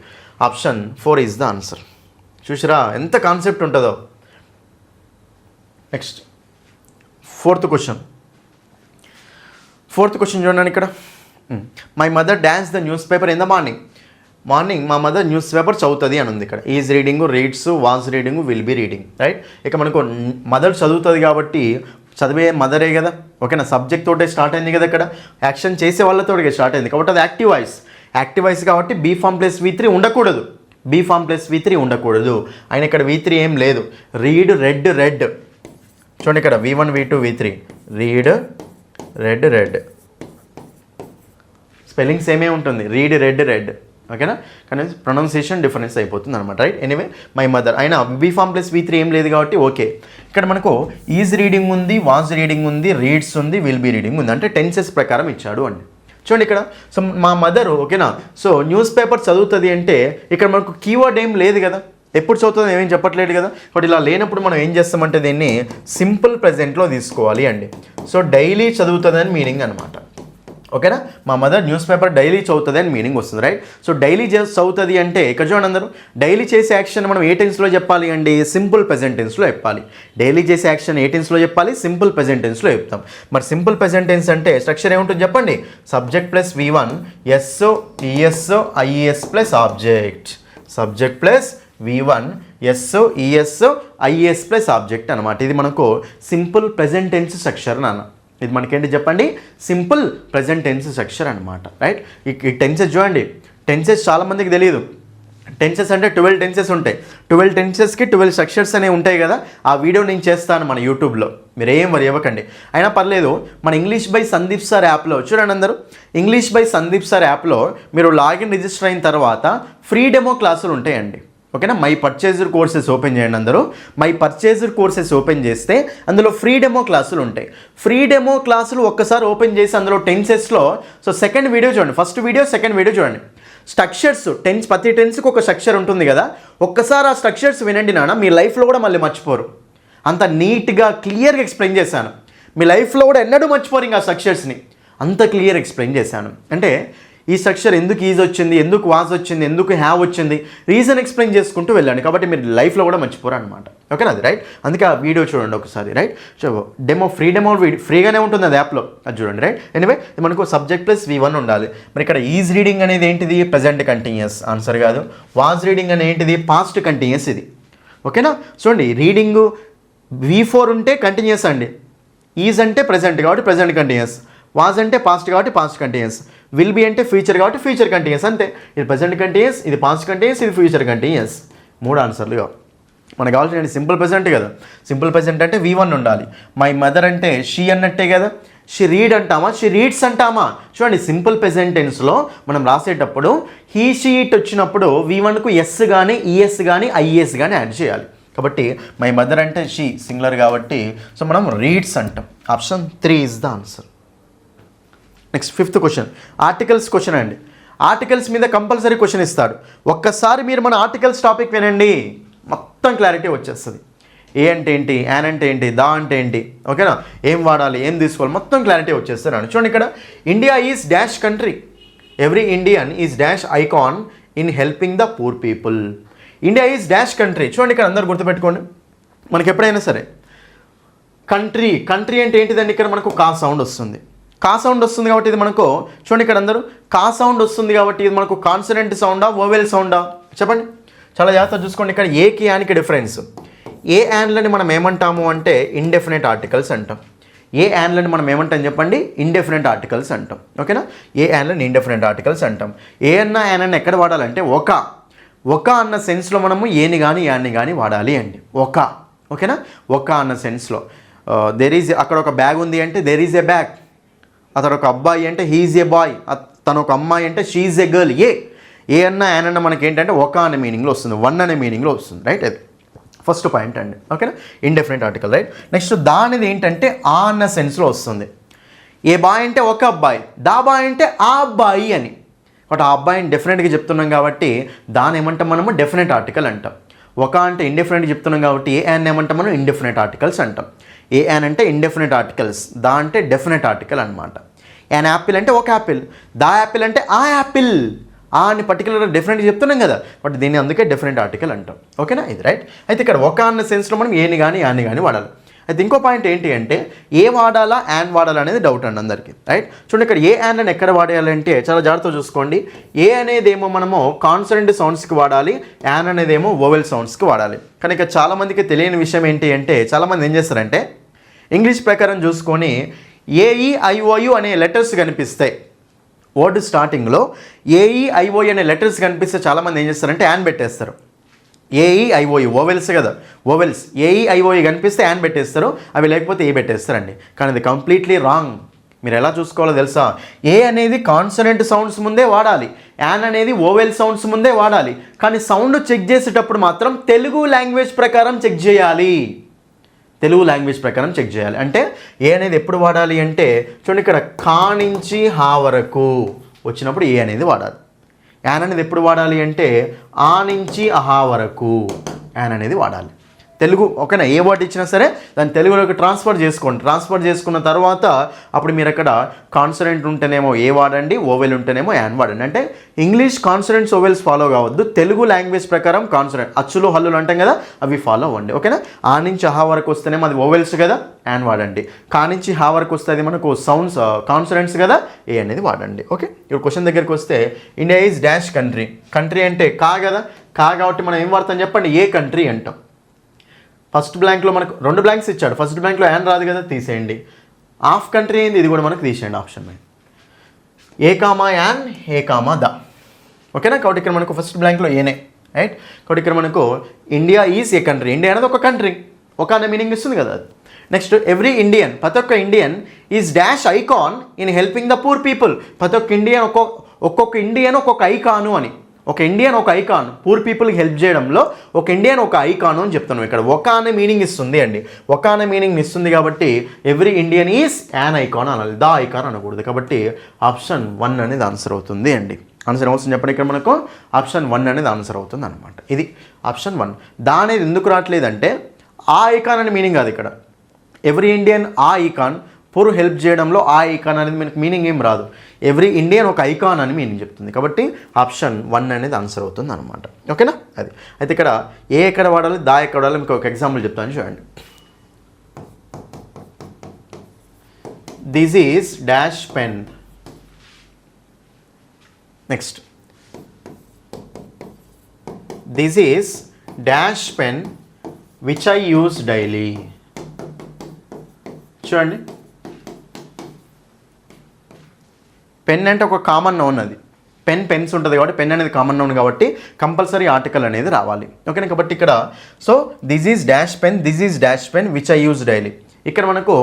ఆప్షన్ 4 ఈజ్ ద ఆన్సర్. చూసిరా ఎంత కాన్సెప్ట్ ఉంటుందో. నెక్స్ట్ ఫోర్త్ క్వశ్చన్ చూడండి ఇక్కడ. My mother dash the newspaper in the morning మా మదర్ న్యూస్ పేపర్ చదువుతుంది అని ఉంది ఇక్కడ. Is reading, reads, was reading, will be reading. Right, ఇక మనకు మదర్ చదువుతుంది కాబట్టి చదివే మదరే కదా. ఓకేనా? సబ్జెక్ట్ తోటే స్టార్ట్ అయింది కదా ఇక్కడ, యాక్షన్ చేసే వాళ్ళతో స్టార్ట్ అయింది కాబట్టి అది యాక్టివ్ వాయిస్ కాబట్టి బీ ఫామ్ ప్లస్ V3 ఉండకూడదు. ఆయన ఇక్కడ V3 ఏం లేదు. Read, red. చూడండి ఇక్కడ V1, V2, V3. Read, red. Spellings ఏమే ఉంటుంది, రీడ్, రెడ్. ఓకేనా? కానీ ప్రొనౌన్సియేషన్ డిఫరెన్స్ అయిపోతుంది అనమాట. రైట్, ఎనీవే మై మదర్ అయినా బీ ఫామ్ ప్లస్ V3 ఏం లేదు కాబట్టి ఓకే. ఇక్కడ మనకు ఈజ్ రీడింగ్ ఉంది, వాజ్ రీడింగ్ ఉంది, రీడ్స్ ఉంది, విల్ బీ రీడింగ్ ఉంది. అంటే టెన్సెస్ ప్రకారం ఇచ్చాడు అండి. చూడండి ఇక్కడ. సో మా మదర్ ఓకేనా, సో న్యూస్ పేపర్ చదువుతుంది అంటే ఇక్కడ మనకు కీవర్డ్ ఏం లేదు కదా, ఎప్పుడు చదువుతుంది ఏమేం చెప్పట్లేదు కదా. బట్ ఇలా లేనప్పుడు మనం ఏం చేస్తామంటే దీన్ని సింపుల్ ప్రెజెంట్లో తీసుకోవాలి అండి. సో డైలీ చదువుతుంది అని మీనింగ్ అనమాట. ఓకేనా? మా మదర్ న్యూస్ పేపర్ డైలీ చదువుతుంది అని మీనింగ్ వస్తుంది. రైట్, సో డైలీ చదువుతుంది అంటే ఇక్కడ చూడండి అందరూ, డైలీ చేసే యాక్షన్ మనం ఏ టెన్స్లో చెప్పాలి అండి? సింపుల్ ప్రెజెంట్ టెన్స్లో చెప్పాలి. డైలీ చేసే యాక్షన్ ఏ టెన్స్లో చెప్పాలి? సింపుల్ ప్రెజెంట్ టెన్స్లో చెప్తాం. మరి సింపుల్ ప్రెజెంట్ టెన్స్ అంటే స్ట్రక్చర్ ఏముంటుంది చెప్పండి? Subject plus V1, s or, es or, ies plus object. Subject plus V1, s or, es or, ies plus object అనమాట. ఇది మనకు సింపుల్ ప్రెజెంట్ టెన్స్ స్ట్రక్చర్ నాన్న. ఇది మనకేంటి చెప్పండి? సింపుల్ ప్రెజెంట్ టెన్స్ స్ట్రక్చర్ అనమాట. రైట్, ఈ టెన్సెస్ చూడండి, టెన్సెస్ చాలామందికి తెలియదు. టెన్సెస్ అంటే 12 టెన్సెస్ ఉంటాయి. 12 టెన్సెస్కి 12 స్ట్రక్చర్స్ అనేవి ఉంటాయి కదా. ఆ వీడియో నేను చేస్తాను మన యూట్యూబ్లో, మీరు ఏం వరి ఇవ్వకండి. అయినా పర్లేదు, మన ఇంగ్లీష్ బై సందీప్ సార్ యాప్లో చూడండి అందరూ, ఇంగ్లీష్ బై సందీప్ సార్ యాప్లో మీరు లాగిన్ రిజిస్టర్ అయిన తర్వాత ఫ్రీ డెమో క్లాసులు ఉంటాయండి. ఓకేనా? మై పర్చేజర్ కోర్సెస్ ఓపెన్ చేయండి అందరూ. మై పర్చేజర్ కోర్సెస్ ఓపెన్ చేస్తే అందులో ఫ్రీ డెమో క్లాసులు ఉంటాయి. ఫ్రీ డెమో క్లాసులు ఒక్కసారి ఓపెన్ చేసి అందులో టెన్సెస్లో, సో సెకండ్ వీడియో చూడండి, ఫస్ట్ వీడియో సెకండ్ వీడియో చూడండి. స్ట్రక్చర్స్ ప్రతి టెన్స్కి ఒక స్ట్రక్చర్ ఉంటుంది కదా, ఒక్కసారి ఆ స్ట్రక్చర్స్ వినండి నాన్న, మీ లైఫ్లో కూడా మళ్ళీ మర్చిపోరు. అంత నీట్గా క్లియర్గా ఎక్స్ప్లెయిన్ చేశాను. మీ లైఫ్లో కూడా ఎన్నడూ మర్చిపోరు ఇంకా ఆ స్ట్రక్చర్స్ని, అంత క్లియర్ ఎక్స్ప్లెయిన్ చేశాను. అంటే ఈ స్ట్రక్చర్ ఎందుకు ఈజ్ వచ్చింది, ఎందుకు వాజ్ వచ్చింది, ఎందుకు హ్యావ్ వచ్చింది, రీజన్ ఎక్స్ప్లెయిన్ చేసుకుంటూ వెళ్ళండి. కాబట్టి మీరు లైఫ్లో కూడా మర్చిపోరు అనమాట. ఓకేనా? అది రైట్, అందుకే ఆ వీడియో చూడండి ఒకసారి. Right, so demo free demo ఫ్రీగానే ఉంటుంది అది యాప్లో, అది చూడండి. రైట్, ఎనివే మనకు సబ్జెక్ట్ ప్లస్ V1 ఉండాలి. మరి ఇక్కడ ఈజ్ రీడింగ్ అనేది ఏంటిది? ప్రజెంట్ కంటిన్యూస్, ఆన్సర్ కాదు. వాజ్ రీడింగ్ అనేది ఏంటిది? పాస్ట్ కంటిన్యూస్ ఇది. ఓకేనా? చూడండి, రీడింగ్ V4 ఉంటే కంటిన్యూస్ అండి. ఈజ్ అంటే ప్రజెంట్ కాబట్టి ప్రజెంట్ కంటిన్యూస్, వాజ్ అంటే పాస్ట్ కాబట్టి పాస్ట్ కంటిన్యూస్, విల్ బి అంటే ఫ్యూచర్ కాబట్టి ఫ్యూచర్ కంటిన్యూస్. అంతే, ఇది ప్రజెంట్ కంటిన్యూస్, ఇది పాస్ట్ కంటిన్యూస్, ఇది ఫ్యూచర్ కంటిన్యూస్. 3 ఆన్సర్లుగా మనకు కావాల్సిన సింపుల్ ప్రెజెంట్ కదా. సింపుల్ ప్రెజెంట్ అంటే V1 ఉండాలి. మై మదర్ అంటే షీ అన్నట్టే కదా. షీ రీడ్ అంటామా, షీ రీడ్స్ అంటామా? చూడండి, సింపుల్ ప్రెజెంట్ టెన్స్లో మనం రాసేటప్పుడు హీ షీ ఇట్ వచ్చినప్పుడు V1కు ఎస్ కానీ ఈఎస్ కానీ ఐఎస్ కానీ యాడ్ చేయాలి. కాబట్టి మై మదర్ అంటే షీ సింగులర్ కాబట్టి సో మనం రీడ్స్ అంటాం. Option 3 is the answer. Next 5th question, articles question అండి. ఆర్టికల్స్ మీద కంపల్సరీ క్వశ్చన్ ఇస్తాడు. ఒక్కసారి మీరు మన ఆర్టికల్స్ టాపిక్ వినండి, మొత్తం క్లారిటీ వచ్చేస్తుంది. ఏ అంటే ఏంటి, యాన్ అంటే ఏంటి, దా అంటే ఏంటి, ఓకేనా, ఏం వాడాలి, ఏం తీసుకోవాలి, మొత్తం క్లారిటీ వచ్చేస్తాడు. చూడండి ఇక్కడ, India is dash country. Every Indian is dash icon in helping the poor people. India is dash country. చూడండి ఇక్కడ అందరు గుర్తుపెట్టుకోండి, మనకి ఎప్పుడైనా సరే కంట్రీ అంటే ఏంటిదండి, ఇక్కడ మనకు కా సౌండ్ వస్తుంది. కా సౌండ్ వస్తుంది కాబట్టి ఇది మనకు చూడండి ఇక్కడ అందరూ కా సౌండ్ వస్తుంది కాబట్టి ఇది మనకు కాన్సనెంట్ సౌండా వోవెల్ సౌండా చెప్పండి. చాలా జాగ్రత్త చూసుకోండి. ఇక్కడ ఏకి యానికి డిఫరెన్స్. ఏ యాన్లని మనం ఏమంటాము అంటే ఇండెఫినెట్ ఆర్టికల్స్ అంటాం. ఏ యాన్లని మనం ఏమంటాం చెప్పండి, ఇండెఫినెట్ ఆర్టికల్స్ అంటాం. ఓకేనా, ఏ యాన్లని ఇండెఫినెట్ ఆర్టికల్స్ అంటాం. ఏ అన్న యాన్ అన్న ఎక్కడ వాడాలంటే ఒక అన్న సెన్స్లో మనము ఏని కానీ యాన్ని కానీ వాడాలి అండి. ఓకేనా, ఒక అన్న సెన్స్లో. దెర్ ఈజ్ అక్కడ ఒక బ్యాగ్ ఉంది అంటే దెర్ ఈజ్ ఎ బ్యాగ్. అతను ఒక అబ్బాయి అంటే హీఈజ్ ఏ బాయ్. తను ఒక అమ్మాయి అంటే షీఈజ్ ఏ గర్ల్. ఏ అన్న యాన్ అన్న మనకి ఏంటంటే ఒక అనే మీనింగ్లో వస్తుంది, వన్ అనే మీనింగ్లో వస్తుంది. రైట్, అది ఫస్ట్ పాయింట్ అండి. ఓకేనా, ఇండెఫినెట్ ఆర్టికల్. రైట్, నెక్స్ట్ దానిది ఏంటంటే ఆ అన్న సెన్స్లో వస్తుంది. ఏ బాయ్ అంటే ఒక అబ్బాయి, దా బాయ్ అంటే ఆ అబ్బాయి అని. బట్ ఆ అబ్బాయిని డెఫినెట్గా చెప్తున్నాం కాబట్టి దాని ఏమంటాం మనము డెఫినెట్ ఆర్టికల్ అంటాం. ఒక అంటే ఇండెఫినెట్గా చెప్తున్నాం కాబట్టి ఏ యాన్ ఏమంటాం మనం ఇండెఫినెట్ ఆర్టికల్స్ అంటాం. ఏ యాన్ అంటే ఇండెఫినెట్ ఆర్టికల్స్, దా అంటే డెఫినెట్ ఆర్టికల్ అనమాట. యాన్ యాపిల్ అంటే ఒక యాపిల్, దా యాపిల్ అంటే ఆ యాపిల్. ఆ అని పర్టికులర్గా డెఫినెట్గా చెప్తున్నాం కదా, బట్ దీన్ని అందుకే డెఫినెట్ ఆర్టికల్ అంటాం. ఓకేనా, ఇది రైట్. అయితే ఇక్కడ ఒక అన్న సెన్స్లో మనం ఏని కానీ యాన్ని కానీ వాడాలి. అయితే ఇంకో పాయింట్ ఏంటి అంటే ఏ వాడాలా యాన్ వాడాలా అనేది డౌట్ అండి అందరికీ. రైట్, చూడండి ఇక్కడ ఏ యాన్ అని ఎక్కడ వాడాలంటే చాలా జాగ్రత్తగా చూసుకోండి. ఏ అనేదేమో మనము కాన్సనెంట్ సౌండ్స్కి వాడాలి, యాన్ అనేదేమో వోవెల్ సౌండ్స్కి వాడాలి. కానీ ఇక్కడ చాలామందికి తెలియని విషయం ఏంటి అంటే చాలామంది ఏం చేస్తారంటే ఇంగ్లీష్ ప్రకారం చూసుకొని ఏఈఐఓయు అనే లెటర్స్ కనిపిస్తాయి వర్డ్ స్టార్టింగ్లో. ఏఈఐఓయు అనే లెటర్స్ కనిపిస్తే చాలామంది ఏం చేస్తారంటే యాన్ పెట్టేస్తారు. ఏఈఐఓయు ఓవెల్స్ కదా, ఓవెల్స్. ఏఈఐఓయు కనిపిస్తే యాన్ పెట్టేస్తారు, అవి లేకపోతే ఏ పెట్టేస్తారండి. కానీ ఇది కంప్లీట్లీ రాంగ్. మీరు ఎలా చూసుకోవాలో తెలుసా, ఏ అనేది కాన్సనెంట్ సౌండ్స్ ముందే వాడాలి, యాన్ అనేది ఓవెల్ సౌండ్స్ ముందే వాడాలి. కానీ సౌండ్ చెక్ చేసేటప్పుడు మాత్రం తెలుగు లాంగ్వేజ్ ప్రకారం చెక్ చేయాలి. తెలుగు లాంగ్వేజ్ ప్రకారం చెక్ చేయాలి. అంటే ఏ అనేది ఎప్పుడు వాడాలి అంటే చూడండి ఇక్కడ కా నుంచి హా వరకు వచ్చినప్పుడు ఏ అనేది వాడాలి. యాన్ అనేది ఎప్పుడు వాడాలి అంటే ఆ నుంచి అహా వరకు యాన్ అనేది వాడాలి. తెలుగు ఓకేనా, ఏ వర్డ్ ఇచ్చినా సరే దాన్ని తెలుగులోకి ట్రాన్స్ఫర్ చేసుకోండి. ట్రాన్స్ఫర్ చేసుకున్న తర్వాత అప్పుడు మీరు అక్కడ కాన్సనెంట్ ఉంటేనేమో ఏ వాడండి, ఓవెల్ ఉంటేనేమో యాన్ వాడండి. అంటే ఇంగ్లీష్ కాన్సనెంట్స్ ఓవెల్స్ ఫాలో కావద్దు, తెలుగు లాంగ్వేజ్ ప్రకారం కాన్సనెంట్ అచ్చులు హల్లులు అంటాం కదా అవి ఫాలో అవ్వండి. ఓకేనా, ఆ నుంచి అహా వరకు వస్తేనేమో అది ఓవెల్స్ కదా, యాన్ వాడండి. కా నుంచి హా వరకు వస్తే అది మనకు సౌండ్స్ కాన్సనెంట్స్ కదా, ఏ అనేది వాడండి. ఓకే, ఇప్పుడు క్వశ్చన్ దగ్గరికి వస్తే India is dash country. Country అంటే కా కదా, కా కాబట్టి మనం ఏం వాడతాం చెప్పండి, ఏ కంట్రీ అంటాం. ఫస్ట్ బ్లాంక్లో మనకు 2 బ్లాంక్స్ ఇచ్చాడు, ఫస్ట్ బ్లాంక్లో యాన్ రాదు కదా, తీసేయండి. హాఫ్ కంట్రీ అయింది, ఇది కూడా మనకు తీసేయండి ఆప్షన్ మీద. A comma an, a comma the. ఓకేనా, కాబట్టి ఇక్కడ మనకు ఫస్ట్ బ్లాంక్లో ఏనే. రైట్, కాబట్టి ఇక్కడ మనకు India is a country. India అనేది ఒక కంట్రీ, ఒక అనే మీనింగ్ ఇస్తుంది కదా. నెక్స్ట్ ఎవ్రీ ఇండియన్, ప్రతి ఒక్క Indian is dash icon in helping the poor people. ప్రతి ఒక్క ఇండియన్ ఒక్కొక్క ఇండియన్ ఒక్కొక్క ఐకాను అని. ఒక ఇండియన్ ఒక ఐకాన్, పూర్ పీపుల్కి హెల్ప్ చేయడంలో ఒక ఇండియన్ ఒక ఐకాను అని చెప్తున్నాం. ఇక్కడ ఒక అనే మీనింగ్ ఇస్తుంది అండి, ఒక అనే మీనింగ్ ఇస్తుంది కాబట్టి every Indian is an icon అనాలి, ద ఐకాన్ అనకూడదు. కాబట్టి ఆప్షన్ 1 అనేది ఆన్సర్ అవుతుంది అండి. ఆన్సర్ ఏమవుతుంది చెప్పండి, ఇక్కడ మనకు ఆప్షన్ 1 అనేది ఆన్సర్ అవుతుంది అనమాట. ఇది ఆప్షన్ 1. దా అనేది ఎందుకు రావట్లేదంటే ఆ ఐకాన్ అనే మీనింగ్ కాదు. ఇక్కడ ఎవ్రీ ఇండియన్ ఆ ఐకాన్, పూర్ హెల్ప్ చేయడంలో ఆ ఐకాన్ అనేది మనకు మీనింగ్ ఏం రాదు. ఎవ్రీ ఇండియన్ ఒక ఐకాన్ అని మీనింగ్ చెప్తుంది. కాబట్టి ఆప్షన్ 1 అనేది ఆన్సర్ అవుతుంది అనమాట. ఓకేనా, అది అయితే ఇక్కడ ఏ ఎక్కడ వాడాలి, దా ఎక్కడ వాడాలి మీకు ఒక ఎగ్జాంపుల్ చెప్తాను చూడండి. This is dash pen. Next this is dash pen which I use daily. చూడండి, పెన్ అంటే ఒక కామన్ నౌన్, అది పెన్స్ ఉంటుంది కాబట్టి పెన్ అనేది కామన్ నౌన్ కాబట్టి కంపల్సరీ ఆర్టికల్ అనేది రావాలి. ఓకేనా, కాబట్టి ఇక్కడ so this is dash pen, this is dash pen which I use daily. ఇక్కడ మనకు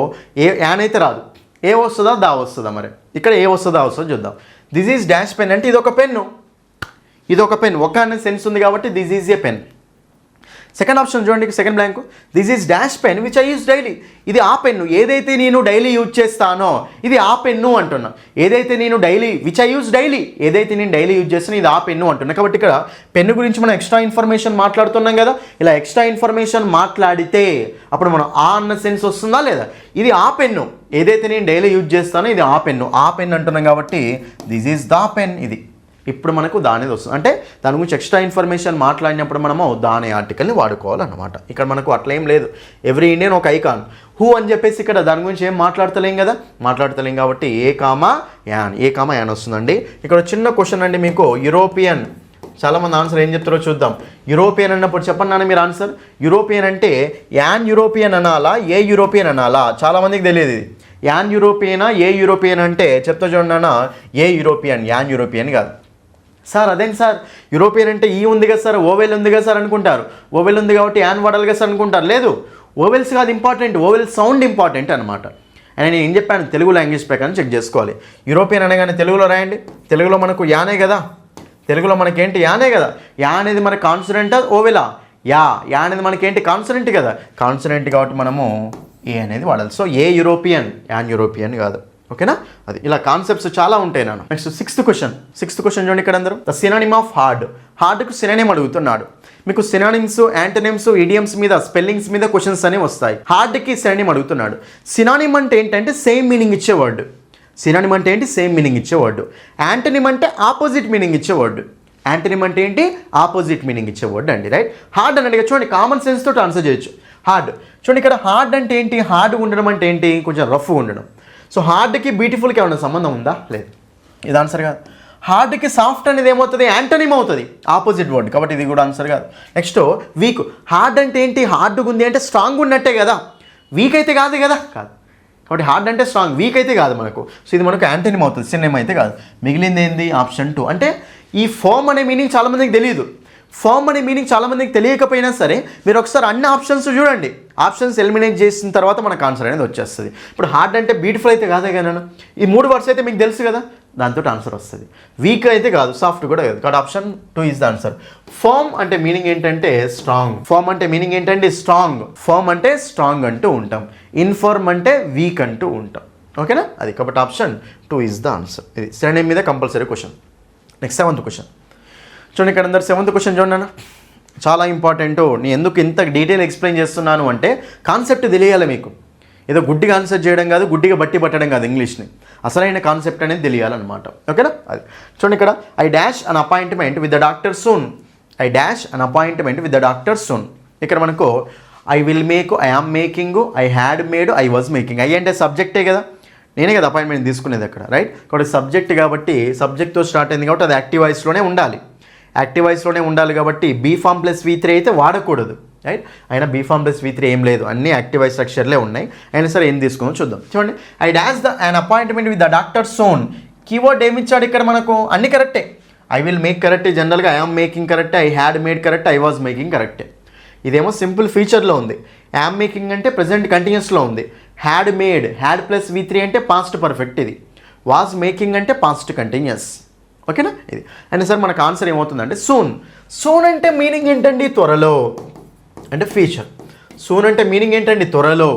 ఏ యాన్ అయితే రాదు, ఏ వస్తుందా దా వస్తుందా, మరి ఇక్కడ ఏ వస్తుందా వస్తుందో చూద్దాం. దిస్ ఈజ్ డాష్ పెన్ అంటే ఇది ఒక పెన్ను, ఇది ఒక పెన్, ఒక అనే సెన్స్ ఉంది కాబట్టి this is a pen. Second option చూడండి, second blank, this is dash pen which I use daily. ఇది ఆ పెన్ను, ఏదైతే నేను డైలీ యూజ్ చేస్తానో ఇది ఆ పెన్ను అంటున్నా. ఏదైతే నేను daily which I use daily, ఏదైతే నేను డైలీ యూజ్ చేస్తానో ఇది ఆ పెన్ను అంటున్నా. కాబట్టి ఇక్కడ పెన్ను గురించి మనం ఎక్స్ట్రా ఇన్ఫర్మేషన్ మాట్లాడుతున్నాం కదా, ఇలా ఎక్స్ట్రా ఇన్ఫర్మేషన్ మాట్లాడితే అప్పుడు మనం ఆ అన్న సెన్స్ వస్తుందా లేదా. ఇది ఆ పెన్ను, ఏదైతే నేను డైలీ యూజ్ చేస్తానో ఇది ఆ పెన్ను అంటున్నాం కాబట్టి దిస్ ఈజ్ ద పెన్. ఇది ఇప్పుడు మనకు దానేది వస్తుంది, అంటే దాని గురించి ఎక్స్ట్రా ఇన్ఫర్మేషన్ మాట్లాడినప్పుడు మనము దాని ఆర్టికల్ని వాడుకోవాలన్నమాట. ఇక్కడ మనకు అట్లా ఏం లేదు, ఎవ్రీ ఇండియన్ ఒక ఐకాన్. హూ అని చెప్పేసి ఇక్కడ దాని గురించి ఏం మాట్లాడతలేం కదా, మాట్లాడతలేం కాబట్టి ఏ కామా యాన్ వస్తుందండి. ఇక్కడ చిన్న క్వశ్చన్ అండి మీకు, యూరోపియన్, చాలామంది ఆన్సర్ ఏం చెప్తారో చూద్దాం. యూరోపియన్ అన్నప్పుడు చెప్పండి నాన్న మీరు ఆన్సర్. యూరోపియన్ అంటే యాన్ యూరోపియన్ అనాలా, ఏ యూరోపియన్ అనాలా, చాలామందికి తెలియదు ఇది. యాన్ యూరోపియనా ఏ యూరోపియన్ అంటే చెప్తా చూడండి నాన్న, ఏ యూరోపియన్, యాన్ యూరోపియన్ కాదు. సార్ అదేంటి సార్, యూరోపియన్ అంటే ఈ ఉంది కదా సార్, ఓవెల్ ఉంది కదా సార్ అనుకుంటారు. ఓవెల్ ఉంది కాబట్టి యాన్ వాడాలి కదా సార్ అనుకుంటారు. లేదు, ఓవెల్స్ కాదు ఇంపార్టెంట్, ఓవెల్ సౌండ్ ఇంపార్టెంట్ అనమాట. అండ్ నేను ఏం చెప్పాను, తెలుగు లాంగ్వేజ్ ప్రకారం చెక్ చేసుకోవాలి. యూరోపియన్ అనగానే తెలుగులో రాయండి, తెలుగులో మనకు యానే కదా, తెలుగులో మనకేంటి యానే కదా. యా అనేది మన కాన్సనెంటా ఓవెలా, యా అనేది మనకేంటి కాన్సనెంట్ కదా, కాన్సనెంట్ కాబట్టి మనము ఏ అనేది వాడాలి. So A European, an European కాదు. ఓకేనా, అది ఇలా కాన్సెప్ట్స్ చాలా ఉంటాయి నాన్న. నెక్స్ట్ సిక్స్త్ క్వశ్చన్ చూడండి ఇక్కడ అందరూ. ద సినానిమ్ ఆఫ్ హార్డ్కు సినానిమ్ అడుగుతున్నాడు. మీకు సినానిమ్స్, యాంటనిమ్స్, ఇడియమ్స్ మీద, స్పెల్లింగ్స్ మీద క్వశ్చన్స్ అనేవి వస్తాయి. హార్డ్కి సినానిమ్ అడుగుతున్నాడు. సినానిమ్ అంటే ఏంటంటే సేమ్ మీనింగ్ ఇచ్చే వర్డ్. సినానిమ్ అంటే ఏంటి, సేమ్ మీనింగ్ ఇచ్చే వర్డ్. యాంటనిమ్ అంటే ఆపోజిట్ మీనింగ్ ఇచ్చే వర్డ్. యాంటనిమ్ అంటే ఏంటి, ఆపోజిట్ మీనింగ్ ఇచ్చే వర్డ్ అండి, రైట్. హార్డ్ అని అడిగా చూడండి, కామన్ సెన్స్ తోటి ఆన్సర్ చేయొచ్చు. హార్డ్ చూడండి, ఇక్కడ హార్డ్ అంటే ఏంటి, హార్డ్ ఉండడం అంటే ఏంటి, కొంచెం రఫ్గా ఉండడం. సో హార్డ్కి బ్యూటిఫుల్కి ఏమైనా సంబంధం ఉందా, లేదు, ఇది ఆన్సర్ కాదు. హార్డ్కి సాఫ్ట్ అనేది ఏమవుతుంది, యాంటనిమ్ అవుతుంది, ఆపోజిట్ వర్డ్, కాబట్టి ఇది కూడా ఆన్సర్ కాదు. నెక్స్ట్ వీక్, హార్డ్ అంటే ఏంటి, హార్డ్గా ఉంది అంటే స్ట్రాంగ్ ఉన్నట్టే కదా, వీక్ అయితే కాదు కదా, కాదు. కాబట్టి హార్డ్ అంటే స్ట్రాంగ్, వీక్ అయితే కాదు మనకు. సో ఇది మనకు యాంటనిమ్ అవుతుంది, సినిమా అయితే కాదు. మిగిలింది ఏంది, ఆప్షన్ 2. అంటే ఈ ఫామ్ అనే మీనింగ్ చాలామందికి తెలియదు. ఫామ్ అనే మీనింగ్ చాలామందికి తెలియకపోయినా సరే మీరు ఒకసారి అన్ని ఆప్షన్స్ చూడండి, ఆప్షన్స్ ఎలిమినేట్ చేసిన తర్వాత మనకు ఆన్సర్ అనేది వచ్చేస్తుంది. ఇప్పుడు హార్డ్ అంటే బ్యూటిఫుల్ అయితే కాదే కదా, ఈ 3 వర్డ్స్ అయితే మీకు తెలుసు కదా, దాంతో ఆన్సర్ వస్తుంది. వీక్ అయితే కాదు, సాఫ్ట్ కూడా కాదు, కాబట్టి option 2 is the answer. Firm అంటే మీనింగ్ ఏంటంటే స్ట్రాంగ్, ఫామ్ అంటే మీనింగ్ ఏంటంటే స్ట్రాంగ్, ఫామ్ అంటే స్ట్రాంగ్ అంటూ ఉంటాం, ఇన్ఫర్మ్ అంటే వీక్ అంటూ ఉంటాం. ఓకేనా, అది కాబట్టి ఆప్షన్ 2 ఈజ్ ద ఆన్సర్. ఇది సినానిమ్ మీద compulsory question. Next 7th question చూడండి ఇక్కడ అందరు. 7th క్వశ్చన్ చూడండి అన్న, చాలా ఇంపార్టెంట్. నేను ఎందుకు ఇంత డీటెయిల్ ఎక్స్ప్లెయిన్ చేస్తున్నాను అంటే కాన్సెప్ట్ తెలియాలి మీకు. ఏదో గుడ్డిగా ఆన్సర్ చేయడం కాదు, గుడ్డిగా బట్టి పట్టడం కాదు, ఇంగ్లీష్ని అసలైన కాన్సెప్ట్ అనేది తెలియాలన్నమాట. ఓకేనా, అది చూడండి ఇక్కడ. I dash an appointment with the doctor soon. I dash an appointment with the doctor soon. ఇక్కడ మనకు I will make, I am making, I had made, I was making. I అంటే సబ్జెక్టే కదా, నేనే కదా అపాయింట్మెంట్ తీసుకునేది అక్కడ, రైట్. కాబట్టి సబ్జెక్ట్ కాబట్టి సబ్జెక్ట్తో స్టార్ట్ అయింది కాబట్టి అది యాక్టివ్ వాయిస్లోనే ఉండాలి, యాక్టివ్ వాయిస్లోనే ఉండాలి. కాబట్టి బీ ఫామ్ ప్లస్ V3 అయితే వాడకూడదు, రైట్. అయినా బీ ఫామ్ ప్లస్ V3 ఏం లేదు, అన్నీ యాక్టివ్ వాయిస్ స్ట్రక్చర్లే ఉన్నాయి. అయినా సరే ఏం తీసుకుందాం చూద్దాం. చూడండి, I dash an appointment with the doctor soon. Keyword ఏమి ఇచ్చాడు ఇక్కడ మనకు, అన్ని కరెక్టే. ఐ విల్ మేక్ కరెక్టే, జనరల్గా ఐ ఆమ్ మేకింగ్ కరెక్టే, I had made correct, I was making కరెక్టే. ఇదేమో సింపుల్ ఫీచర్లో ఉంది. యామ్ మేకింగ్ అంటే ప్రెజెంట్ కంటిన్యూస్లో ఉంది. Had made, had plus V3 అంటే పాస్ట్ పర్ఫెక్ట్. ఇది వాజ్ మేకింగ్ అంటే పాస్ట్ కంటిన్యూస్. ఓకేనా, ఇది అండ్ సార్ మనకు ఆన్సర్ ఏమవుతుందంటే సూన్. సూన్ అంటే మీనింగ్ ఏంటండి, త్వరలో అంటే ఫ్యూచర్. సూన్ అంటే మీనింగ్ ఏంటండి, త్వరలో.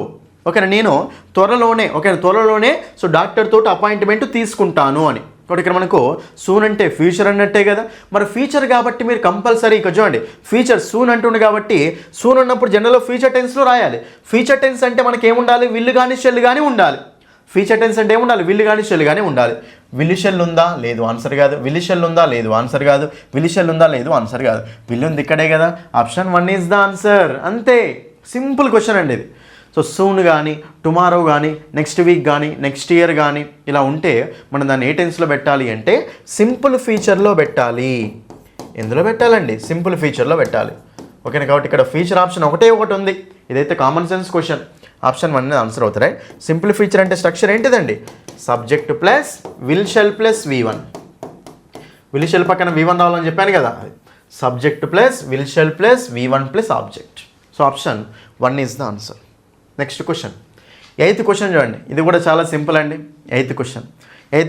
ఓకేనా, నేను త్వరలోనే, ఓకేనా త్వరలోనే సో డాక్టర్ తోటి అపాయింట్మెంట్ తీసుకుంటాను అని. కాబట్టి ఇక్కడ మనకు సూన్ అంటే ఫ్యూచర్ అన్నట్టే కదా. మరి ఫ్యూచర్ కాబట్టి మీరు కంపల్సరీ ఇక్కడ చూడండి, ఫ్యూచర్ సూన్ అంటుండే కాబట్టి సూన్ అన్నప్పుడు జనరల్గా ఫ్యూచర్ టెన్స్లో రాయాలి. ఫ్యూచర్ టెన్స్ అంటే మనకి ఏముండాలి, విల్ కానీ షెల్ కానీ ఉండాలి. ఫ్యూచర్ టెన్స్ అంటే ఏముండాలి, విల్ కానీ షెల్ కానీ ఉండాలి. విల్ షెల్ ఉందా, లేదు, ఆన్సర్ కాదు. విల్ షెల్ ఉందా, లేదు, ఆన్సర్ కాదు. విల్ షెల్ ఉందా, లేదు, ఆన్సర్ కాదు. విల్ ఉంది ఇక్కడే కదా, ఆప్షన్ 1 ఈజ్ ద ఆన్సర్. అంతే, సింపుల్ క్వశ్చన్ అండి ఇది. సో సూన్ కానీ, టుమారో కానీ, నెక్స్ట్ వీక్ కానీ, నెక్స్ట్ ఇయర్ కానీ ఇలా ఉంటే మనం దాన్ని ఏ టెన్స్లో పెట్టాలి అంటే సింపుల్ ఫీచర్లో పెట్టాలి. ఎందులో పెట్టాలండి, సింపుల్ ఫీచర్లో పెట్టాలి. ఓకేనా, కాబట్టి ఇక్కడ ఫీచర్ ఆప్షన్ ఒకటే ఒకటి ఉంది. ఇదైతే common sense question, option 1 answer అవుతాయి. రైట్. సింపుల్ ఫీచర్ అంటే స్ట్రక్చర్ ఏంటిదండి, subject plus will shall plus V1. Will shell పక్కన V1 రావాలని చెప్పాను కదా, subject plus will shall plus V1 plus object. So option 1 is the answer. Next question, 8th question చూడండి. ఇది కూడా చాలా సింపుల్ అండి. 8th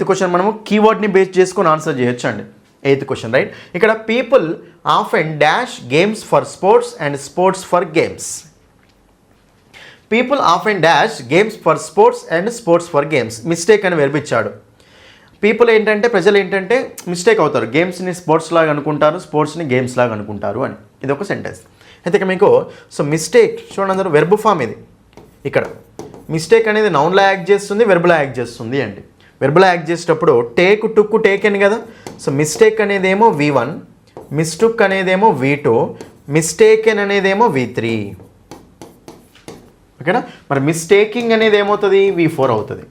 క్వశ్చన్ మనము కీవర్డ్ని బేస్ చేసుకొని ఆన్సర్ చేయొచ్చు అండి. 8th question right. ఇక్కడ people often dash games for sports and sports for games. People often dash games for sports and sports for games. Mistake అని వెర్బ్ ఇచ్చాడు. పీపుల్ ఏంటంటే ప్రజలు ఏంటంటే మిస్టేక్ అవుతారు, గేమ్స్ని స్పోర్ట్స్ లాగా అనుకుంటారు, స్పోర్ట్స్ని గేమ్స్ లాగా అనుకుంటారు అని. ఇది ఒక సెంటెన్స్. అయితే ఇక మీకు సో మిస్టేక్ చూడండి అందరూ వెర్బ్ ఫామ్ ఇది. ఇక్కడ మిస్టేక్ అనేది నౌన్లా యాక్ట్ చేస్తుంది, వెర్బ్లా యాక్ట్ చేస్తుంది అండి. వెర్బ్లా యాక్ట్ చేసేటప్పుడు టేక్ టుక్ టేకెన్ కదా. సో మిస్టేక్ అనేదేమో V1, మిస్టుక్ అనేదేమో V2, మిస్టేకెన్ అనేదేమో V3. ఓకేనా. మరి మిస్టేకింగ్ అనేది ఏమవుతుంది, V4 అవుతుంది.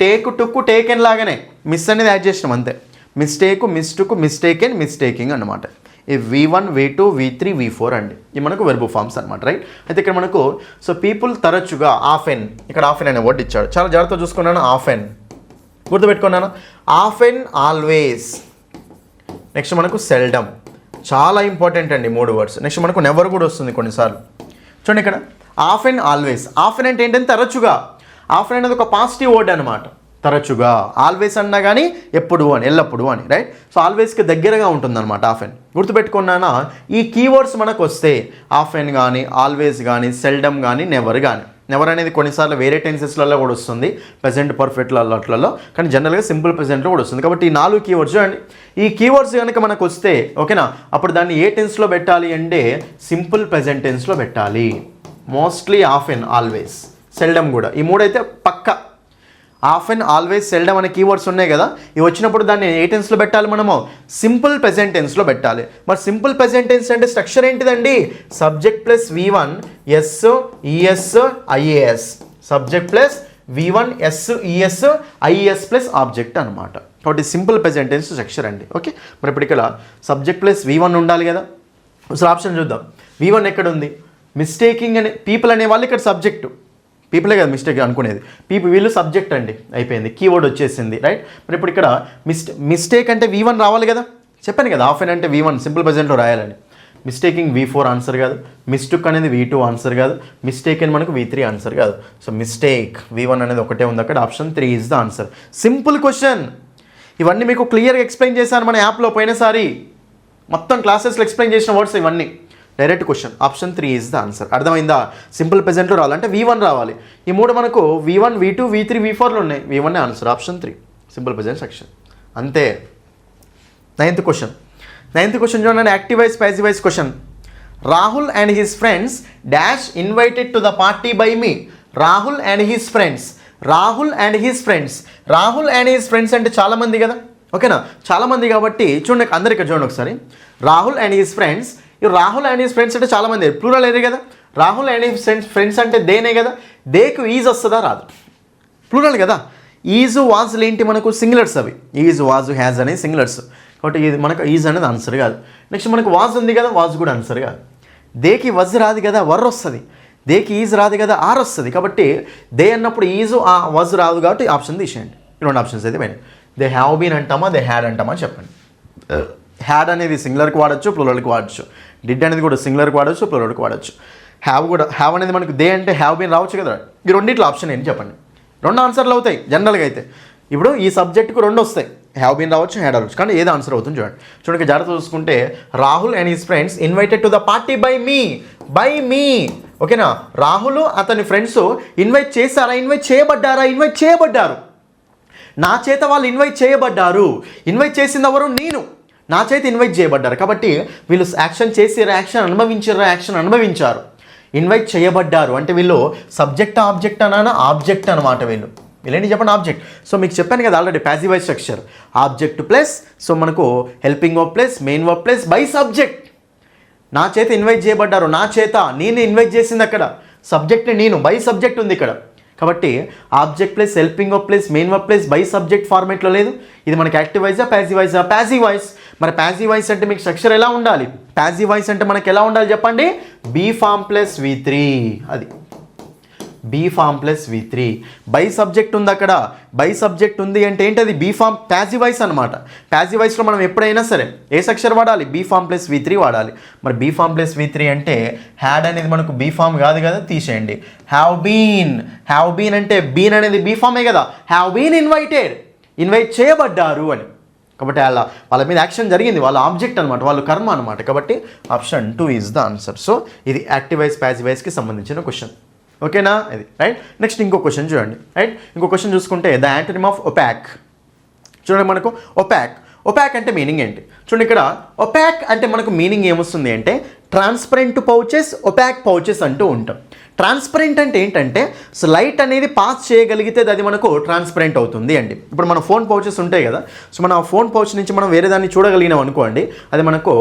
టేక్ టుక్ టేకెన్ లాగానే మిస్ అనేది యాడ్ చేసినాం అంతే. మిస్టేక్, మిస్టుక్, మిస్టేకెన్, మిస్టేకింగ్ అనమాట. ఈ V1, V2, V3, V4 అండి. ఇవి మనకు వెర్బ్ ఫామ్స్ అనమాట రైట్. అయితే ఇక్కడ మనకు సో పీపుల్ తరచుగా ఆఫెన్, ఇక్కడ ఆఫెన్ అనే వర్డ్ ఇచ్చాడు, చాలా జాగ్రత్తగా చూసుకున్నాను. ఆఫెన్ గుర్తుపెట్టుకున్నాను. Often, always. నెక్స్ట్ మనకు సెల్డమ్, చాలా ఇంపార్టెంట్ అండి 3 వర్డ్స్. నెక్స్ట్ మనకు నెవర్ కూడా వస్తుంది కొన్నిసార్లు. చూడండి ఇక్కడ ఆఫెన్, ఆల్వేస్. ఆఫెన్ అంటే ఏంటంటే తరచుగా. ఆఫెన్ అనేది ఒక పాజిటివ్ వర్డ్ అనమాట. తరచుగా. ఆల్వేస్ అన్నా కానీ ఎప్పుడు అని, ఎల్లప్పుడు అని రైట్. సో ఆల్వేస్కి దగ్గరగా ఉంటుందన్నమాట ఆఫెన్. గుర్తుపెట్టుకున్నానా. ఈ కీవర్డ్స్ మనకు వస్తే ఆఫెన్ కానీ, ఆల్వేస్ కానీ, సెల్డమ్ కానీ, నెవర్ కానీ. నెవర్ అనేది కొన్నిసార్లు వేరే టెన్సెస్లలో కూడా వస్తుంది, ప్రెజెంట్ పర్ఫెక్ట్లలో, కానీ జనరల్గా సింపుల్ ప్రెజెంట్లో కూడా వస్తుంది. కాబట్టి ఈ 4 కీవర్డ్స్ చూడండి. ఈ కీవర్డ్స్ కనుక మనకు వస్తే ఓకేనా, అప్పుడు దాన్ని ఏ టెన్స్లో పెట్టాలి అంటే సింపుల్ ప్రెజెంట్ టెన్స్లో పెట్టాలి. మోస్ట్లీ ఆఫెన్, ఆల్వేస్, సెల్డమ్ కూడా. ఈ 3 అయితే పక్క. ఆఫెన్, ఆల్వేస్, సెల్డమ్ అనే కీవర్డ్స్ ఉన్నాయి కదా, ఇవి వచ్చినప్పుడు దాన్ని ఏ టెన్స్లో పెట్టాలి మనము, సింపుల్ ప్రెజెంట్ టెన్స్లో పెట్టాలి. మరి సింపుల్ ప్రెజెంట్ టెన్స్ అంటే స్ట్రక్చర్ ఏంటిదండి, subject plus V1 s es ies. Subject plus V1 s es ies plus object అనమాట. కాబట్టి సింపుల్ ప్రెజెంట్ టెన్స్ స్ట్రక్చర్ అండి. ఓకే. మరి ఇప్పుడు ఇక్కడ సబ్జెక్ట్ ప్లస్ V1 ఉండాలి కదా. అసలు ఆప్షన్ చూద్దాం. V1 ఎక్కడ ఉంది, మిస్టేకింగ్ అనే పీపుల్ అనే వాళ్ళు ఇక్కడ సబ్జెక్టు, పీపులే కదా మిస్టేక్ అనుకునేది, వీళ్ళు సబ్జెక్ట్ అండి. అయిపోయింది, కీవర్డ్ వచ్చేసింది రైట్. మరి ఇప్పుడు ఇక్కడ మిస్టేక్ అంటే V1 రావాలి కదా, చెప్పాను కదా ఆఫెన్ అంటే V1 సింపుల్ ప్రెజెంట్లో రాయాలని. మిస్టేకింగ్ V4 ఆన్సర్ కాదు, మిస్టుక్ అనేది V2 ఆన్సర్ కాదు, మిస్టేక్ అని మనకు V3 ఆన్సర్ కాదు. సో మిస్టేక్ V1 అనేది ఒకటే ఉంది అక్కడ, option 3 is the answer. Simple question. ఇవన్నీ మీకు క్లియర్గా ఎక్స్ప్లెయిన్ చేశాను మన యాప్లో పోయినసారి, మొత్తం క్లాసెస్లో ఎక్స్ప్లెయిన్ చేసిన వర్డ్స్ ఇవన్నీ. Direct question, option 3 is the answer. అర్థమైందా. సింపుల్ ప్రెజెంట్లో రావాలంటే V1 రావాలి. ఈ 3 మనకు V1, V2, V3, V4లో ఉన్నాయి. V1 answer, option 3 simple present section అంతే. 9th క్వశ్చన్ చూడండి. Active voice, passive voice question. Rahul and his friends dash invited to the party by me. Rahul and his friends. Rahul and his friends. Rahul and his friends అంటే చాలామంది కదా, ఓకేనా, చాలామంది కాబట్టి చూడండి అందరు ఇక్కడ చూడండి ఒకసారి. Rahul and his friends. ఈ రాహుల్ అండ్ హిస్ ఫ్రెండ్స్ అంటే చాలామంది, ప్లూరల్ ఏదే కదా. రాహుల్ అండ్ హిస్ ఫ్రెండ్స్ అంటే దేనే కదా, దేకు ఈజ్ వస్తుందా రాదు, ప్లూరల్ కదా. ఈజ్, వాజులు ఏంటి మనకు సింగులర్స్, అవి ఈజ్, వాజు, హ్యాజ్ అనేది సింగులర్స్. కాబట్టి ఇది మనకు ఈజ్ అనేది ఆన్సర్ కాదు. నెక్స్ట్ మనకు వాజ్ ఉంది కదా, వాజ్ కూడా ఆన్సర్ కాదు. దేకి వజ్ రాదు కదా, వర్ వస్తుంది. దేకి ఈజ్ రాదు కదా, ఆర్ వస్తుంది. కాబట్టి దే అన్నప్పుడు ఈజు వజ్ రాదు కాబట్టి ఆప్షన్ తీసేయండి. 2 ఆప్షన్స్ అయితే పోయినాయి. దే హ్యావ్ బీన్ అంటామా, దే హ్యాడ్ అంటామా చెప్పండి. హ్యాడ్ అనేది సింగులర్కి వాడచ్చు, ప్లూరల్కి వాడచ్చు. డిడ్ అనేది కూడా సింగులర్కి వాడచ్చు, ప్లూరల్కి వాడచ్చు. హ్యావ్ అనేది మనకు దే అంటే హ్యావ్ బీన్ రావచ్చు కదా. ఈ రెండిట్లో ఆప్షన్ ఏంటి చెప్పండి. 2 ఆన్సర్లు అవుతాయి జనరల్గా అయితే. ఇప్పుడు ఈ సబ్జెక్టుకు 2 వస్తాయి, హ్యావ్ బీన్ రావచ్చు, హ్యాడ్ రావచ్చు, కానీ ఏది ఆన్సర్ అవుతుంది చూడండి జాగ్రత్త చూసుకుంటే. Rahul and his friends invited to the party by me. ఓకేనా. రాహుల్ అతని ఫ్రెండ్స్ ఇన్వైట్ చేశారా, ఇన్వైట్ చేయబడ్డారు. నా చేత వాళ్ళు ఇన్వైట్ చేయబడ్డారు. ఇన్వైట్ చేసింది ఎవరు, నేను. నా చేత ఇన్వైట్ చేయబడ్డారు. కాబట్టి వీళ్ళు యాక్షన్ చేసి యాక్షన్ అనుభవించారు. ఇన్వైట్ చేయబడ్డారు అంటే వీళ్ళు సబ్జెక్ట్ ఆబ్జెక్ట్ అనా, ఆబ్జెక్ట్ అనమాట. వీళ్ళేంటి చెప్పండి, ఆబ్జెక్ట్. సో మీకు చెప్పాను కదా already passive voice structure. Object plus so మనకు helping verb plus main verb plus by subject. నా చేత ఇన్వైట్ చేయబడ్డారు, నా చేత, నేను ఇన్వైట్ చేసింది అక్కడ సబ్జెక్ట్ నేను, బై సబ్జెక్ట్ ఉంది ఇక్కడ. కాబట్టి object plus helping verb plus main verb plus by subject ఫార్మేట్లో లేదు. ఇది మనకి యాక్టివ్ వాయిసా, ప్యాసివ్ వాయిసా? Passive voice. మరి ప్యాసివ్ వాయిస్ అంటే మీకు స్ట్రక్చర్ ఎలా ఉండాలి? ప్యాసివ్ వాయిస్ అంటే మనకి ఎలా ఉండాలి చెప్పండి, బీ ఫామ్ ప్లస్ V3. అది be form plus V3. By subject ఉంది అక్కడ, బై సబ్జెక్ట్ ఉంది అంటే ఏంటది, బీ ఫామ్, ప్యాసివ్ వాయిస్ అనమాట. ప్యాసివ్ వాయిస్లో మనం ఎప్పుడైనా సరే ఏ స్ట్రక్చర్ వాడాలి, బీ ఫామ్ ప్లస్ V3 వాడాలి. మరి బీ ఫామ్ ప్లస్ V3 అంటే హ్యాడ్ అనేది మనకు బీ ఫామ్ కాదు కదా, తీసేయండి. హ్యావ్ బీన్ అంటే బీన్ అనేది బీ ఫామే కదా. హ్యావ్ బీన్ ఇన్వైట్ చేయబడ్డారు అని. కాబట్టి వాళ్ళ మీద యాక్షన్ జరిగింది, వాళ్ళ ఆబ్జెక్ట్ అనమాట, వాళ్ళ కర్మ అనమాట. కాబట్టి option 2 is the answer. So ఇది యాక్టివ్ వాయిస్ ప్యాసివ్ వాయిస్కి సంబంధించిన క్వశ్చన్. ఓకేనా, ఇది రైట్. నెక్స్ట్ ఇంకో క్వశ్చన్ చూడండి, రైట్. ఇంకో క్వశ్చన్ చూసుకుంటే ద యాంటనిమ్ ఆఫ్ ఒపాక్. చూడండి మనకు ఒపాక్ అంటే మీనింగ్ ఏంటి చూడండి. ఇక్కడ ఒపాక్ అంటే మనకు మీనింగ్ ఏమొస్తుంది అంటే ట్రాన్స్పరెంట్ పౌచెస్, ఒపాక్ పౌచెస్ అంటూ ఉంటాం. ట్రాన్స్పరెంట్ అంటే ఏంటంటే లైట్ అనేది పాస్ చేయగలిగితే అది మనకు ట్రాన్స్పరెంట్ అవుతుంది అండి. ఇప్పుడు మన ఫోన్ పౌచెస్ ఉంటాయి కదా, సో మన ఫోన్ పౌచ్ నుంచి మనం వేరే దాన్ని చూడగలిగినాం అనుకోండి, అది మనకు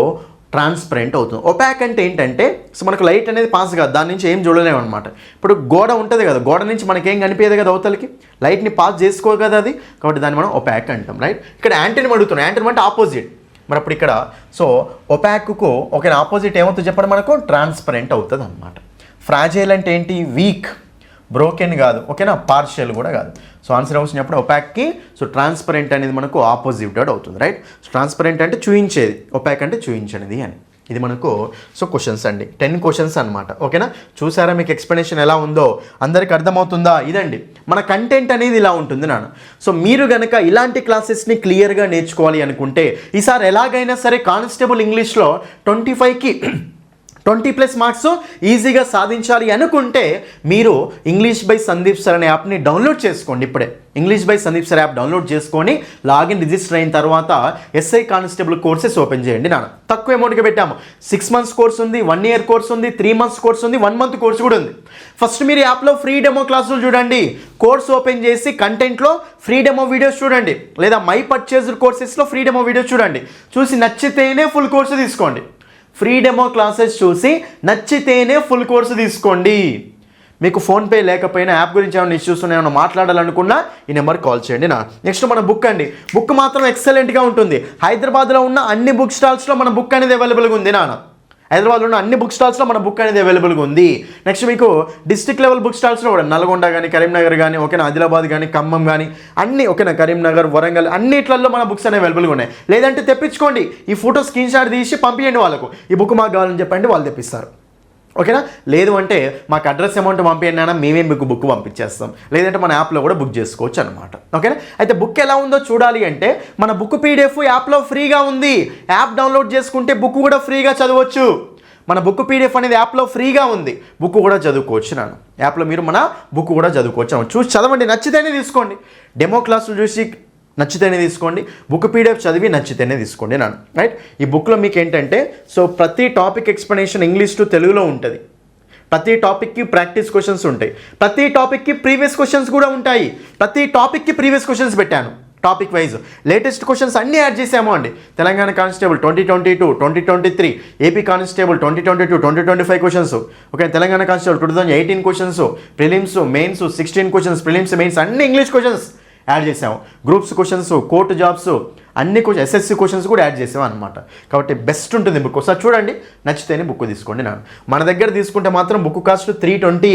ట్రాన్స్పరెంట్ అవుతుంది. ఒపాక్ అంటే ఏంటంటే సో మనకు లైట్ అనేది పాస్ కాదు, దాని నుంచి ఏం చూడలేము అనమాట. ఇప్పుడు గోడ ఉంటుంది కదా, గోడ నుంచి మనకేం కనిపించదు కదా, అవతలకి లైట్ని పాస్ చేసుకో కదా అది, కాబట్టి దాన్ని మనం ఒపాక్ అంటాం, రైట్. ఇక్కడ యాంటనిమ్ అడుగుతున్నాం, యాంటనిమ్ అంటే ఆపోజిట్. మరి అప్పుడు ఇక్కడ సో ఒపాక్కు ఒక ఆపోజిట్ ఏమవుతుంది చెప్పండి, మనకు ట్రాన్స్పరెంట్ అవుతుంది అనమాట. ఫ్రాజైల్ అంటే ఏంటి, వీక్, బ్రోకెన్ కాదు, ఓకేనా, పార్షియల్ కూడా కాదు. సో ఆన్సర్ వచ్చినప్పుడు ఒపాక్కి సో ట్రాన్స్పరెంట్ అనేది మనకు ఆపోజిట్ అవుతుంది, రైట్. సో ట్రాన్స్పరెంట్ అంటే చూయించేది, ఒపాక్ అంటే చూయించనిది అని. ఇది మనకు సో క్వశ్చన్స్ అండి, 10 క్వశ్చన్స్ అనమాట. ఓకేనా, చూసారా మీకు ఎక్స్ప్లెనేషన్ ఎలా ఉందో, అందరికి అర్థమవుతుందా? ఇదండి మన కంటెంట్ అనేది ఇలా ఉంటుంది నాన్న. సో మీరు కనుక ఇలాంటి క్లాసెస్ని క్లియర్గా నేర్చుకోవాలి అనుకుంటే ఈసారి ఎలాగైనా సరే కానిస్టేబుల్ ఇంగ్లీష్లో 25కి 20+ మార్క్స్ ఈజీగా సాధించాలి అనుకుంటే మీరు ఇంగ్లీష్ బై సందీప్ సార్ అనే యాప్ని డౌన్లోడ్ చేసుకోండి. ఇప్పుడే English by Sandeep sir app download చేసుకొని లాగిన్ రిజిస్టర్ అయిన తర్వాత ఎస్ఐ కానిస్టేబుల్ కోర్సెస్ ఓపెన్ చేయండి నాన్న. తక్కువ అమౌంట్కి పెట్టాము. 6 months కోర్స్ ఉంది, 1 year కోర్స్ ఉంది, 3 months కోర్స్ ఉంది, 1 month కోర్స్ కూడా ఉంది. ఫస్ట్ మీరు యాప్లో ఫ్రీ డెమో క్లాసులు చూడండి, కోర్స్ ఓపెన్ చేసి కంటెంట్లో ఫ్రీ డెమో వీడియోస్ చూడండి, లేదా మై పర్చేజ్డ్ కోర్సెస్లో ఫ్రీ డెమో వీడియోస్ చూడండి. చూసి నచ్చితేనే ఫుల్ కోర్సు తీసుకోండి. ఫ్రీ డెమో క్లాసెస్ చూసి నచ్చితేనే ఫుల్ కోర్సు తీసుకోండి. మీకు ఫోన్పే లేకపోయినా యాప్ గురించి ఏమైనా ఇష్యూస్ ఏమైనా మాట్లాడాలనుకున్నా ఈ నెంబర్కి కాల్ చేయండి నా. నెక్స్ట్ మన బుక్ అండి, బుక్ మాత్రం ఎక్సలెంట్గా ఉంటుంది. హైదరాబాద్లో ఉన్న అన్ని బుక్ స్టాల్స్లో మన బుక్ అనేది అవైలబుల్గా ఉంది నాన్న. హైదరాబాద్లో ఉన్న అన్ని బుక్ స్టాల్స్లో మన బుక్ అనేది అవైలబుల్గా ఉంది. నెక్స్ట్ మీకు డిస్ట్రిక్ట్ లెవెల్ బుక్ స్టాల్స్లో కూడా నల్గొండ కానీ, కరీంనగర్ కానీ, ఓకేనా, ఆదిలాబాద్ కానీ, ఖమ్మం కానీ అన్ని, ఓకేనా, కరీంనగర్, వరంగల్ అన్నిట్లలో మన బుక్స్ అనేవి అవైలబుల్గా ఉన్నాయి. లేదంటే తెప్పించుకోండి, ఈ ఫోటో స్క్రీన్ షాట్ తీసి పంపించండి వాళ్ళకు, ఈ బుక్ మాకు కావాలని చెప్పండి, వాళ్ళు తెప్పిస్తారు. ఓకేనా, లేదు అంటే మాకు అడ్రస్ అమౌంట్ పంపించండి అన్న, మేమే మీకు బుక్ పంపించేస్తాం. లేదంటే మన యాప్లో కూడా బుక్ చేసుకోవచ్చు అనమాట. ఓకేనా, అయితే బుక్ ఎలా ఉందో చూడాలి అంటే మన బుక్ PDF యాప్లో ఫ్రీగా ఉంది. యాప్ డౌన్లోడ్ చేసుకుంటే బుక్ కూడా ఫ్రీగా చదవచ్చు. మన బుక్ PDF అనేది యాప్లో ఫ్రీగా ఉంది, బుక్ కూడా చదువుకోవచ్చు నాన్న. యాప్లో మీరు మన బుక్ కూడా చదువుకోవచ్చు. చూసి చదవండి, నచ్చితేనే తీసుకోండి. డెమో క్లాసులు చూసి నచ్చితేనే తీసుకోండి, బుక్ PDF చదివి నచ్చితేనే తీసుకోండి నాన్న, రైట్. ఈ బుక్లో మీకు ఏంటంటే సో ప్రతి టాపిక్ ఎక్స్ప్లెనేషన్ ఇంగ్లీష్ టు తెలుగులో ఉంటుంది. ప్రతి టాపిక్కి ప్రాక్టీస్ క్వశ్చన్స్ ఉంటాయి, ప్రతి టాపిక్కి ప్రీవియస్ క్వశ్చన్స్ కూడా ఉంటాయి. ప్రతి టాపిక్కి ప్రీవియస్ క్వశ్చన్స్ పెట్టాను, టాపిక్ వైజ్ లేటెస్ట్ క్వశ్చన్స్ అన్నీ యాడ్ చేసాము అండి. Telangana constable 2022, 2023, AP constable 2022, 2025 questions, okay, Telangana constable 2018 questions, prelims, mains 16 questions, prelims, mains అన్ని ఇంగ్లీష్ క్వశ్చన్స్ యాడ్ చేసాము. గ్రూప్స్ క్వశ్చన్స్, కోర్టు జాబ్స్ అన్ని క్వశ్చన్, SSC క్వశ్చన్స్ కూడా యాడ్ చేసాము అనమాట. కాబట్టి బెస్ట్ ఉంటుంది బుక్. ఒకసారి చూడండి, నచ్చితేనే బుక్ తీసుకోండి నాన్న. మన దగ్గర తీసుకుంటే మాత్రం book cost 320,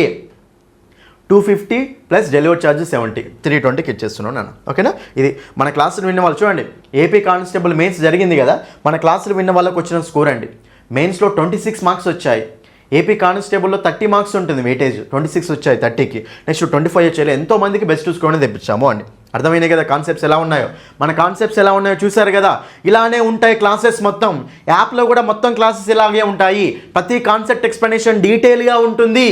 250 plus delivery charge 70, 320కి ఇచ్చేస్తున్నాను నాన్న. ఓకేనా, ఇది మన క్లాసులు విన్న వాళ్ళు చూడండి. ఏపీ కానిస్టేబుల్ మెయిన్స్ జరిగింది కదా, మన క్లాసులు విన్న వాళ్ళకి వచ్చిన స్కోర్ అండి. మెయిన్స్లో 26 మార్క్స్ వచ్చాయి. ఏపీ కానిస్టేబుల్లో 30 మార్క్స్ ఉంటుంది వెయిటేజ్, 26 వచ్చాయి 30కి. నెక్స్ట్ 25 వచ్చాయి. ఎంతోమందికి బెస్ట్ స్కోర్ అనేది తెప్పించాము అండి. అర్థమైనాయి కదా కాన్సెప్ట్స్ ఎలా ఉన్నాయో, మన కాన్సెప్ట్స్ ఎలా ఉన్నాయో చూసారు కదా. ఇలానే ఉంటాయి క్లాసెస్ మొత్తం. యాప్లో కూడా మొత్తం క్లాసెస్ ఇలాగే ఉంటాయి. ప్రతి కాన్సెప్ట్ ఎక్స్ప్లెనేషన్ డీటెయిల్గా ఉంటుంది.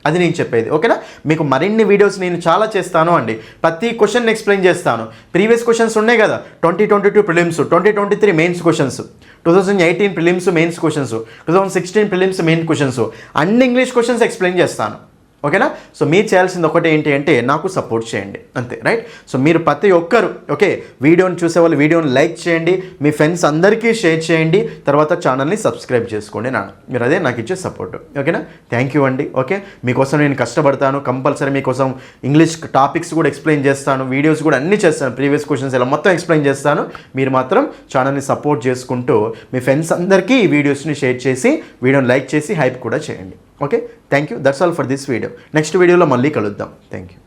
అది నేను చెప్పేది. ఓకేనా, మీకు మరిన్ని వీడియోస్ నేను చాలా చేస్తాను అండి. ప్రతి క్వశ్చన్ ఎక్స్ప్లెయిన్ చేస్తాను. ప్రీవియస్ క్వశ్చన్స్ ఉన్నాయి కదా, 2022 prelims, 2023 mains questions, 2018 prelims mains questions, 2016 prelims main questions, అన్ని ఇంగ్లీష్ క్వశ్చన్స్ ఎక్స్ప్లెయిన్ చేస్తాను. ఓకేనా, సో మీరు చేయాల్సింది ఒకటే ఏంటి అంటే నాకు సపోర్ట్ చేయండి అంతే, రైట్. సో మీరు ప్రతి ఒక్కరు ఓకే వీడియోని చూసేవాళ్ళు వీడియోని లైక్ చేయండి, మీ ఫ్రెండ్స్ అందరికీ షేర్ చేయండి, తర్వాత ఛానల్ని సబ్స్క్రైబ్ చేసుకోండి నాన్న. మీరు అదే నాకు ఇచ్చే సపోర్ట్. ఓకేనా, థ్యాంక్ యూ అండి. ఓకే, మీకోసం నేను కష్టపడతాను, కంపల్సరీ మీకోసం ఇంగ్లీష్ టాపిక్స్ కూడా ఎక్స్ప్లెయిన్ చేస్తాను, వీడియోస్ కూడా అన్నీ చేస్తాను, ప్రీవియస్ క్వశ్చన్స్ ఇలా మొత్తం ఎక్స్ప్లెయిన్ చేస్తాను. మీరు మాత్రం ఛానల్ని సపోర్ట్ చేసుకుంటూ మీ ఫ్రెండ్స్ అందరికీ ఈ వీడియోస్ని షేర్ చేసి వీడియోని లైక్ చేసి హైప్ కూడా చేయండి. Okay, thank you. That's all for this video. Next వీడియోలో మళ్ళీ కలుద్దాం. Thank you.